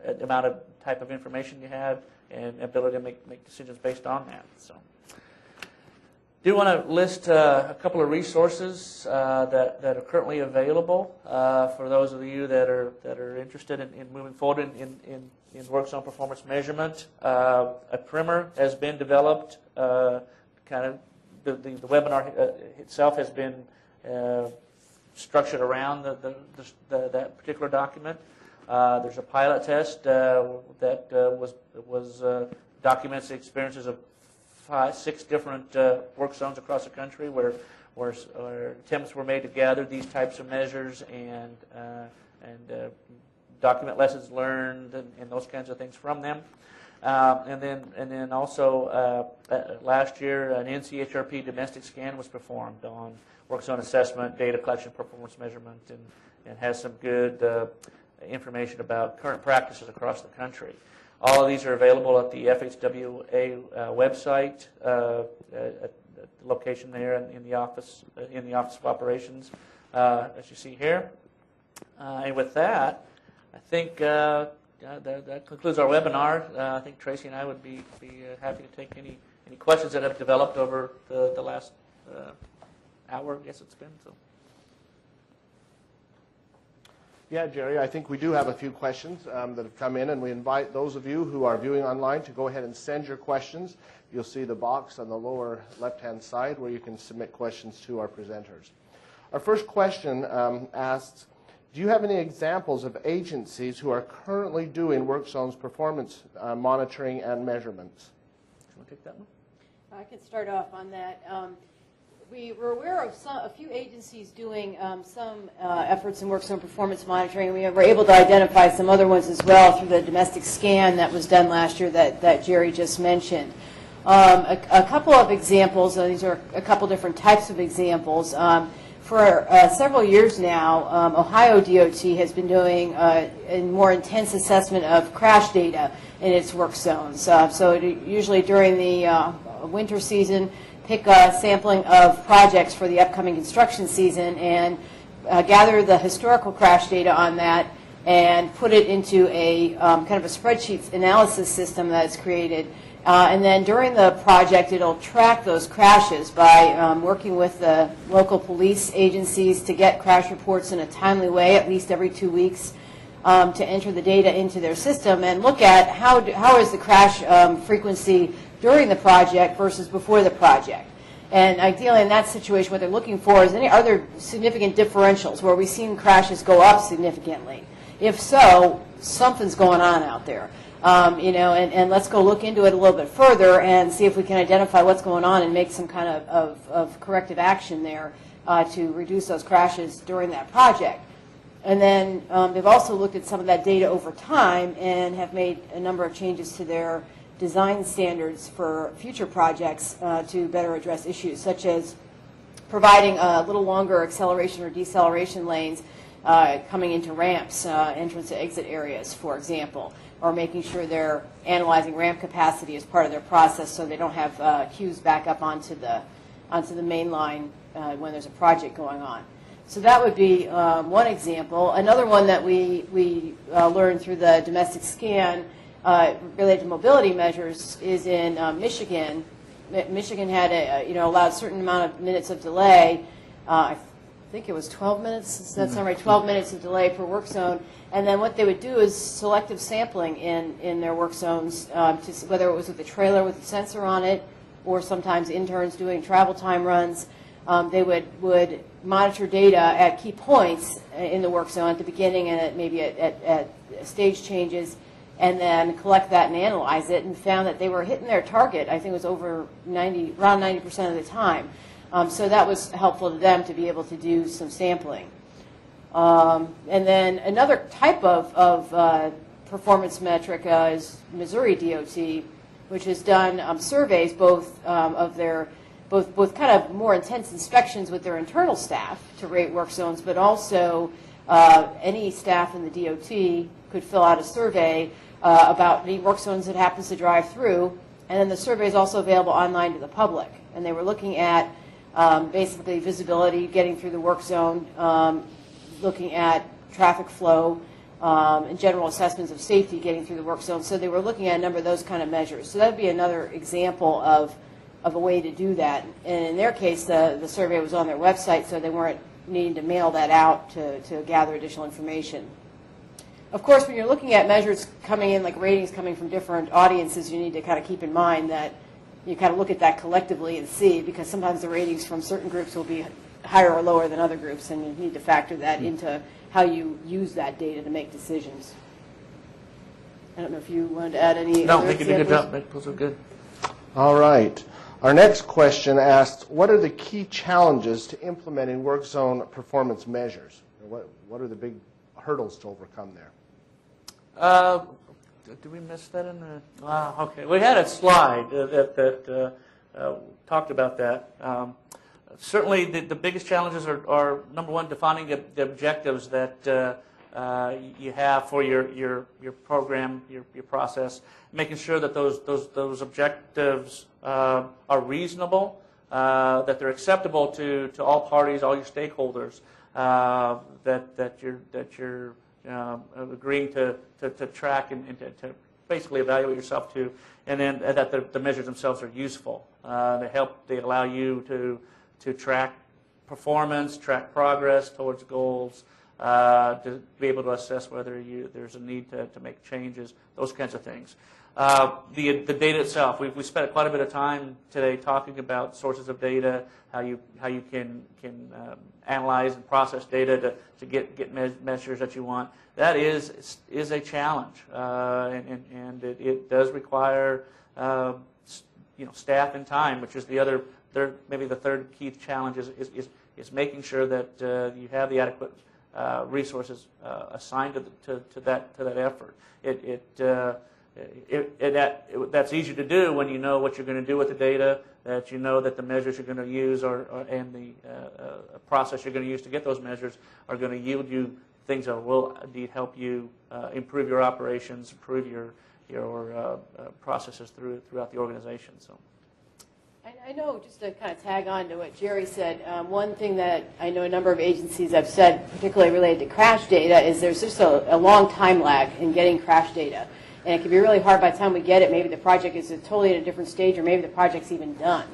C: the amount of type of information you have and ability to make decisions based on that. So, do want to list a couple of resources that are currently available for those of you that are interested in moving forward in work zone performance measurement. A primer has been developed. Kind of the webinar itself has been structured around that particular document. There's a pilot test that documents the experiences of 6 different work zones across the country where attempts were made to gather these types of measures and document lessons learned and those kinds of things from them. And then also last year an NCHRP domestic scan was performed on work zone assessment, data collection, performance measurement, and has some good information about current practices across the country. All of these are available at the FHWA website, at the location there in the Office of Operations, as you see here. And with that, I think that concludes our webinar. I think Tracy and I would be happy to take any questions that have developed over the last hour, I guess it's been. So.
A: Yeah, Jerry, I think we do have a few questions that have come in, and we invite those of you who are viewing online to go ahead and send your questions. You'll see the box on the lower left-hand side where you can submit questions to our presenters. Our first question asks, do you have any examples of agencies who are currently doing work zones performance monitoring and measurements?
C: You want to take that one?
B: I can start off on that. We were aware of a few agencies doing some efforts in work zone performance monitoring. We were able to identify some other ones as well through the domestic scan that was done last year that Jerry just mentioned. A couple of examples, these are a couple different types of examples. For several years now, Ohio DOT has been doing a more intense assessment of crash data in its work zones. So usually during the winter season, pick a sampling of projects for the upcoming construction season and gather the historical crash data on that and put it into a kind of a spreadsheet analysis system that's created. And then during the project, it'll track those crashes by working with the local police agencies to get crash reports in a timely way, at least every 2 weeks, to enter the data into their system and look at how is the crash frequency during the project versus before the project. And ideally in that situation what they're looking for is any other significant differentials where we've seen crashes go up significantly. If so, something's going on out there. And let's go look into it a little bit further and see if we can identify what's going on and make some kind of corrective action there to reduce those crashes during that project. And then they've also looked at some of that data over time and have made a number of changes to their design standards for future projects to better address issues, such as providing a little longer acceleration or deceleration lanes coming into ramps, entrance to exit areas, for example, or making sure they're analyzing ramp capacity as part of their process so they don't have queues back up onto the main line when there's a project going on. So that would be one example. Another one that we learned through the domestic scan related to mobility measures is in Michigan. Michigan had allowed a certain amount of minutes of delay. I think it was 12 minutes. Does that sound right? 12 minutes of delay per work zone. And then what they would do is selective sampling in their work zones, whether it was with a trailer with a sensor on it, or sometimes interns doing travel time runs. They would monitor data at key points in the work zone at the beginning and maybe at stage changes, and then collect that and analyze it, and found that they were hitting their target. I think it was over around 90% of the time. So that was helpful to them to be able to do some sampling. And then another type of performance metric is Missouri DOT, which has done surveys both of their both kind of more intense inspections with their internal staff to rate work zones, but also any staff in the DOT could fill out a survey about any work zones that happens to drive through, and then the survey is also available online to the public. And they were looking at basically visibility, getting through the work zone, looking at traffic flow, and general assessments of safety getting through the work zone. So they were looking at a number of those kind of measures. So that would be another example of a way to do that. And in their case, the survey was on their website, so they weren't needing to mail that out to gather additional information. Of course, when you're looking at measures coming in, like ratings coming from different audiences, you need to kind of keep in mind that you kind of look at that collectively and see, because sometimes the ratings from certain groups will be higher or lower than other groups, and you need to factor that into how you use that data to make decisions. I don't know if you wanted to add any
C: No,
B: other
C: they did a good
B: examples?
C: job. Those are good.
A: All right. Our next question asks, what are the key challenges to implementing work zone performance measures? What are the big hurdles to overcome there?
C: Did we miss that in the? Okay, we had a slide that talked about that. Certainly, the biggest challenges are number one, defining the objectives that you have for your program, your process, making sure that those objectives are reasonable, that they're acceptable to all parties, all your stakeholders, that you're agreeing to track and to basically evaluate yourself to, and then that the measures themselves are useful. They allow you to track performance, track progress towards goals, to be able to assess whether there's a need to make changes, those kinds of things. The data itself, we spent quite a bit of time today talking about sources of data, how you can analyze and process data to get measures that you want. That is a challenge, and it does require staff and time, which is maybe the third key challenge is making sure that you have the adequate resources assigned to that effort. That's easy to do when you know what you're going to do with the data, that you know that the measures you're going to use and the process you're going to use to get those measures are going to yield you things that will indeed help you improve your operations, improve your processes throughout the organization. So.
B: I know, just to kind of tag on to what Jerry said, one thing that I know a number of agencies have said, particularly related to crash data, is there's just a long time lag in getting crash data. And it can be really hard by the time we get it. Maybe the project is totally at a different stage, or maybe the project's even done.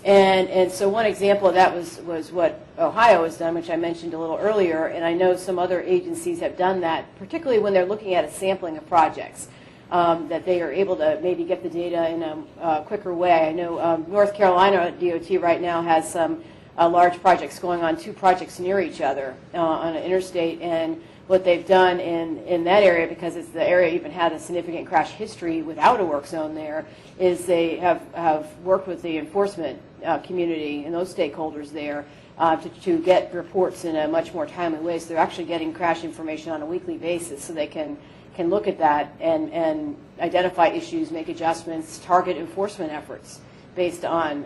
B: And so one example of that was what Ohio has done, which I mentioned a little earlier, and I know some other agencies have done that, particularly when they're looking at a sampling of projects. That they are able to maybe get the data in a quicker way. I know North Carolina DOT right now has some large projects going on, 2 projects near each other on an interstate, and what they've done in that area, because it's the area even had a significant crash history without a work zone there, is they have worked with the enforcement community and those stakeholders there to get reports in a much more timely way. So they're actually getting crash information on a weekly basis, so they can look at that and identify issues, make adjustments, target enforcement efforts based on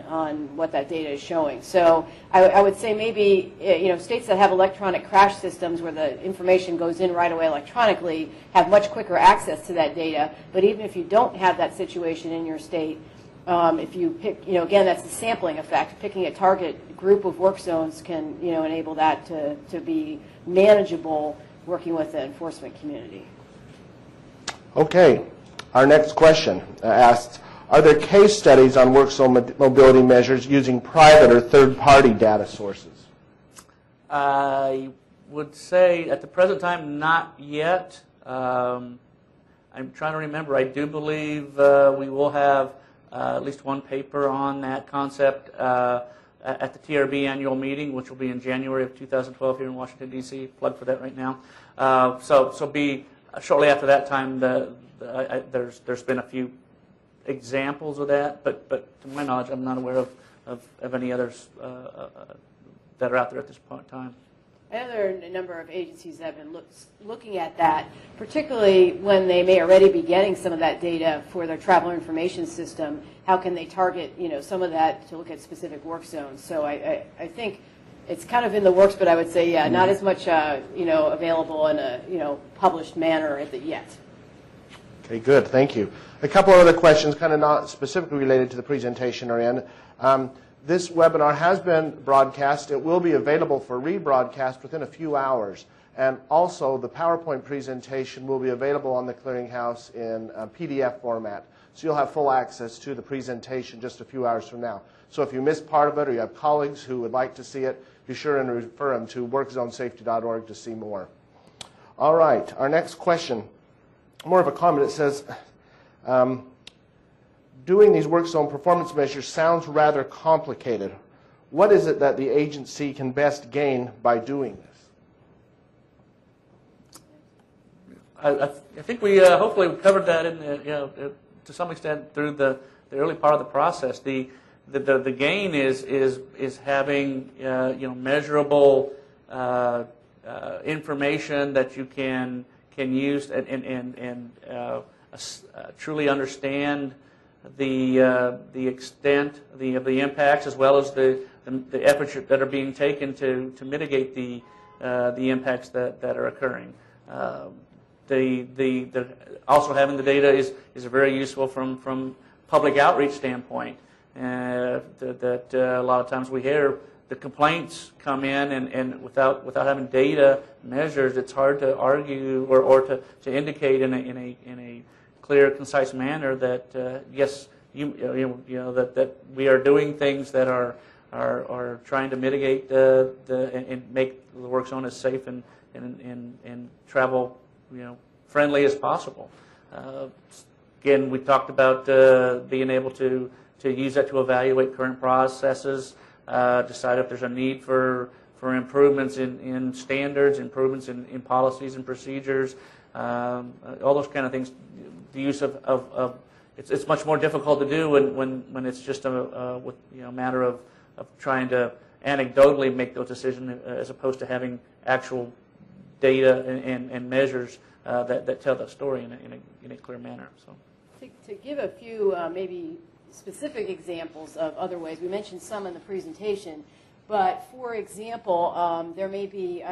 B: what that data is showing. So I would say maybe states that have electronic crash systems where the information goes in right away electronically have much quicker access to that data. But even if you don't have that situation in your state, if you pick, again, that's the sampling effect. Picking a target group of work zones can enable that to be manageable working with the enforcement community.
A: Okay, our next question asks, are there case studies on work zone mobility measures using private or third-party data sources?
C: I would say at the present time, not yet. I'm trying to remember. I do believe we will have at least one paper on that concept at the TRB annual meeting, which will be in January of 2012 here in Washington, D.C. Plug for that right now. So be shortly after that time, there's been a few examples of that, but to my knowledge, I'm not aware of any others that are out there at this point in time.
B: I know there are a number of agencies that have been looking at that, particularly when they may already be getting some of that data for their traveler information system. How can they target, some of that to look at specific work zones? So I think it's kind of in the works, but I would say, yeah, not as much, available in a, published manner yet.
A: Okay, good. Thank you. A couple of other questions, kind of not specifically related to the presentation are in. This webinar has been broadcast. It will be available for rebroadcast within a few hours. And also, the PowerPoint presentation will be available on the Clearinghouse in PDF format. So you'll have full access to the presentation just a few hours from now. So if you missed part of it or you have colleagues who would like to see it, be sure and refer them to workzonesafety.org to see more. All right, our next question, more of a comment. It says, doing these work zone performance measures sounds rather complicated. What is it that the agency can best gain by doing this?
C: I think we hopefully covered that in to some extent through the early part of the process. The gain is having measurable information that you can use and truly understand the extent of the impacts, as well as the efforts that are being taken to mitigate the impacts that are occurring. Also having the data is very useful from public outreach standpoint. That a lot of times we hear the complaints come in, and without having data measures, it's hard to argue or to indicate in a clear, concise manner that yes, that we are doing things that are trying to mitigate and make the work zone as safe and travel friendly as possible. Again, we talked about being able to use that to evaluate current processes, decide if there's a need for improvements in standards, improvements in policies and procedures, all those kind of things. The use of it's much more difficult to do when it's just a matter of trying to anecdotally make those decisions as opposed to having actual data and measures that tell that story in a clear manner. So,
B: to give a few maybe specific examples of other ways, we mentioned some in the presentation, but for example, there may be,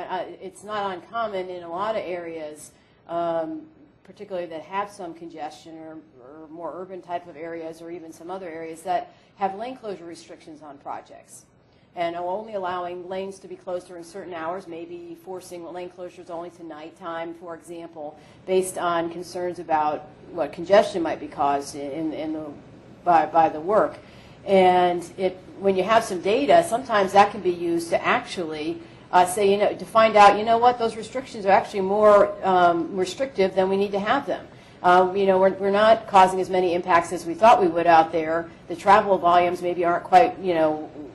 B: it's not uncommon in a lot of areas, particularly that have some congestion or more urban type of areas, or even some other areas that have lane closure restrictions on projects, and are only allowing lanes to be closed during certain hours, maybe forcing lane closures only to nighttime, for example, based on concerns about what congestion might be caused by the work. And when you have some data, sometimes that can be used to actually say, to find out, what, those restrictions are actually more restrictive than we need to have them. We're not causing as many impacts as we thought we would out there. The travel volumes maybe aren't quite,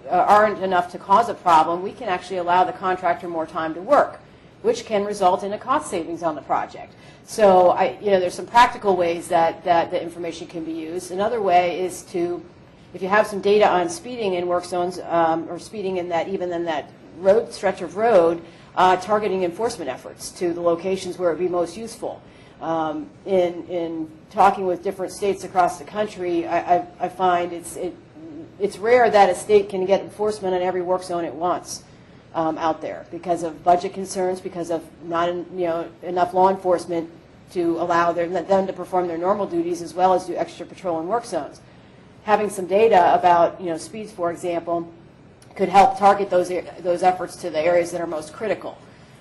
B: aren't enough to cause a problem. We can actually allow the contractor more time to work, which can result in a cost savings on the project. So, there's some practical ways that the information can be used. Another way is to, if you have some data on speeding in work zones, or speeding in that road stretch of road, targeting enforcement efforts to the locations where it would be most useful. In talking with different states across the country, I find it's rare that a state can get enforcement on every work zone it wants out there because of budget concerns, because of not enough law enforcement to allow them to perform their normal duties as well as do extra patrol in work zones. Having some data about speeds, for example, could help target those efforts to the areas that are most critical.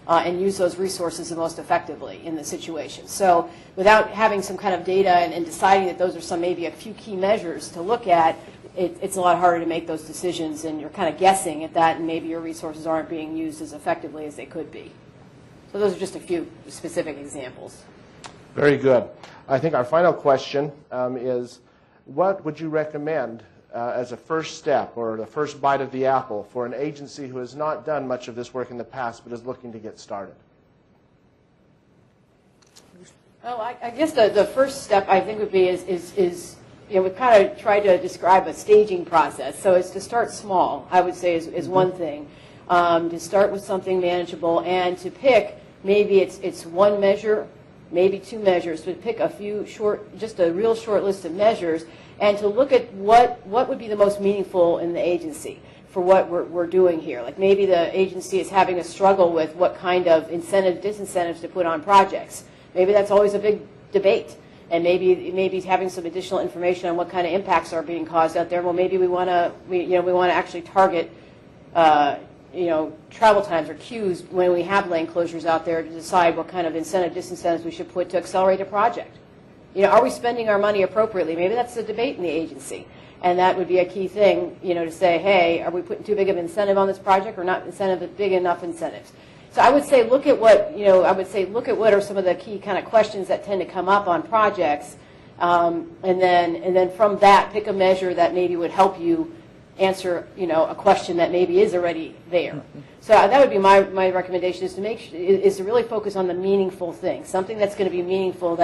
B: And use those resources the most effectively in the situation. So without having some kind of data and deciding that those are maybe a few key measures to look at, it's a lot harder to make those decisions, and you're kind of guessing at that, and maybe your resources aren't being used as effectively as they could be. So those are just a few specific examples.
A: Very good. I think our final question is, what would you recommend as a first step or the first bite of the apple for an agency who has not done much of this work in the past but is looking to get started?
B: Well, I guess the first step I think would be is we kind of try to describe a staging process. So it's to start small, I would say, is one thing. To start with something manageable and to pick, maybe it's one measure, maybe two measures, but pick a few just a real short list of measures, and to look at what would be the most meaningful in the agency for what we're doing here. Like maybe the agency is having a struggle with what kind of incentives, disincentives to put on projects. Maybe that's always a big debate. And maybe having some additional information on what kind of impacts are being caused out there. Well, maybe we want to actually target travel times or queues when we have lane closures out there to decide what kind of incentive, disincentives we should put to accelerate a project. Are we spending our money appropriately? Maybe that's the debate in the agency. And that would be a key thing, to say, hey, are we putting too big of an incentive on this project or not big enough incentives? So I would say look at what, look at what are some of the key kind of questions that tend to come up on projects, and then from that pick a measure that maybe would help you answer, a question that maybe is already there. So that would be my recommendation, is to really focus on the meaningful thing, something that's going to be meaningful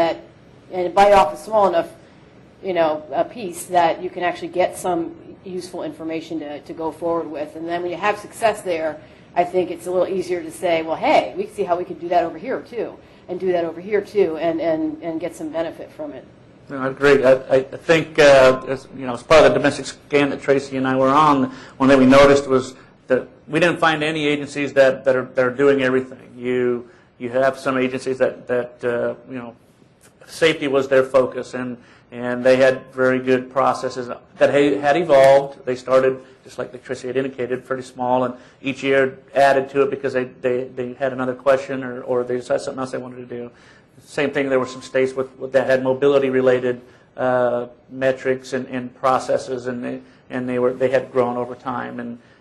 B: and bite off a small enough, a piece that you can actually get some useful information to go forward with. And then when you have success there, I think it's a little easier to say, well, hey, we can see how we could do that over here too, and do that over here too, and get some benefit from it.
C: No, I agree. I think as part of the domestic scan that Tracy and I were on, one thing we noticed was that we didn't find any agencies that are doing everything. You have some agencies that safety was their focus, and they had very good processes that had evolved. They started, just like Tracy had indicated, pretty small, and each year added to it because they had another question or they decided something else they wanted to do. Same thing, there were some states that had mobility-related metrics and processes, and they had grown over time.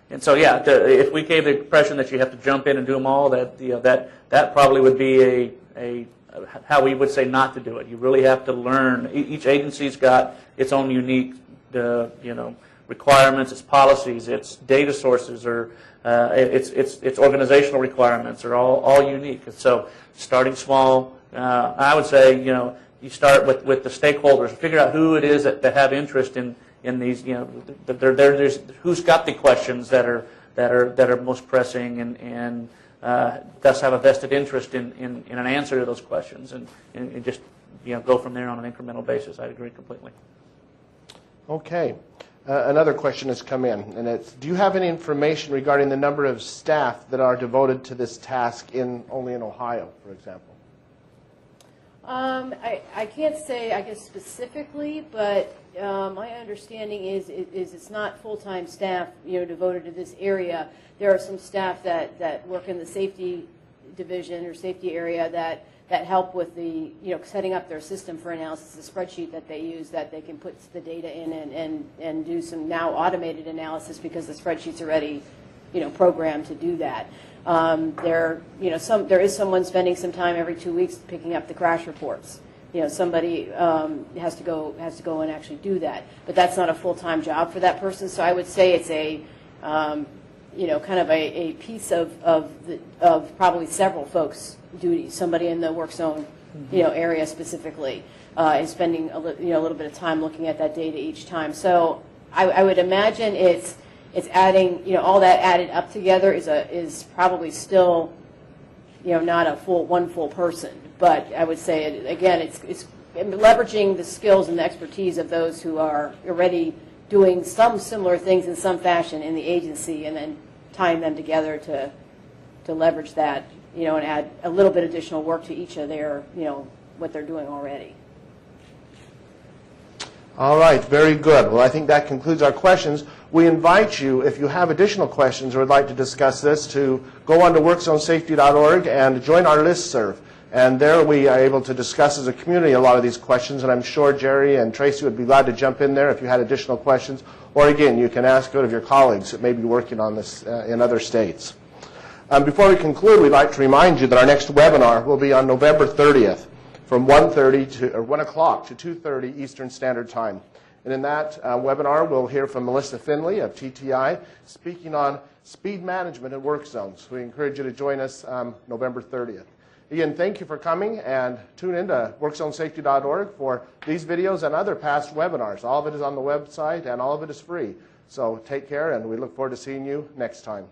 C: And so, yeah, if we gave the impression that you have to jump in and do them all, that probably would be a how we would say not to do it. You really have to learn. Each agency's got its own unique, requirements, its policies, its data sources, or its organizational requirements are all unique. And so, starting small, I would say, you start with the stakeholders, figure out who it is that have interest in these. There's who's got the questions that are most pressing and thus have a vested interest in an answer to those questions, and just go from there on an incremental basis. I agree completely.
A: Okay. Another question has come in, and it's, do you have any information regarding the number of staff that are devoted to this task only in Ohio, for example?
B: I can't say, I guess, specifically, but my understanding is it's not full-time staff, devoted to this area. There are some staff that work in the safety division or safety area that help with the, setting up their system for analysis, the spreadsheet that they use, that they can put the data in and do some now automated analysis because the spreadsheet's already, programmed to do that. There is someone spending some time every 2 weeks picking up the crash reports. Somebody has to go and actually do that, but that's not a full-time job for that person. So I would say it's a kind of a piece of probably several folks' duties. Somebody in the work zone, area specifically is spending a little bit of time looking at that data each time. So I would imagine it's adding, all that added up together is probably still, not a one full person. But I would say again, it's leveraging the skills and the expertise of those who are already doing some similar things in some fashion in the agency, and then tying them together to leverage that, and add a little bit additional work to each of their, what they're doing already.
A: All right, very good. Well, I think that concludes our questions. We invite you, if you have additional questions or would like to discuss this, to go on to workzonesafety.org and join our listserv. And there we are able to discuss as a community a lot of these questions, and I'm sure Jerry and Tracy would be glad to jump in there if you had additional questions. Or again, you can ask one of your colleagues that may be working on this in other states. Before we conclude, we'd like to remind you that our next webinar will be on November 30th from 1 o'clock to 2:30 Eastern Standard Time. And in that webinar, we'll hear from Melissa Finley of TTI speaking on speed management in work zones. We encourage you to join us November 30th. Again, thank you for coming, and tune in to workzonesafety.org for these videos and other past webinars. All of it is on the website, and all of it is free. So take care, and we look forward to seeing you next time.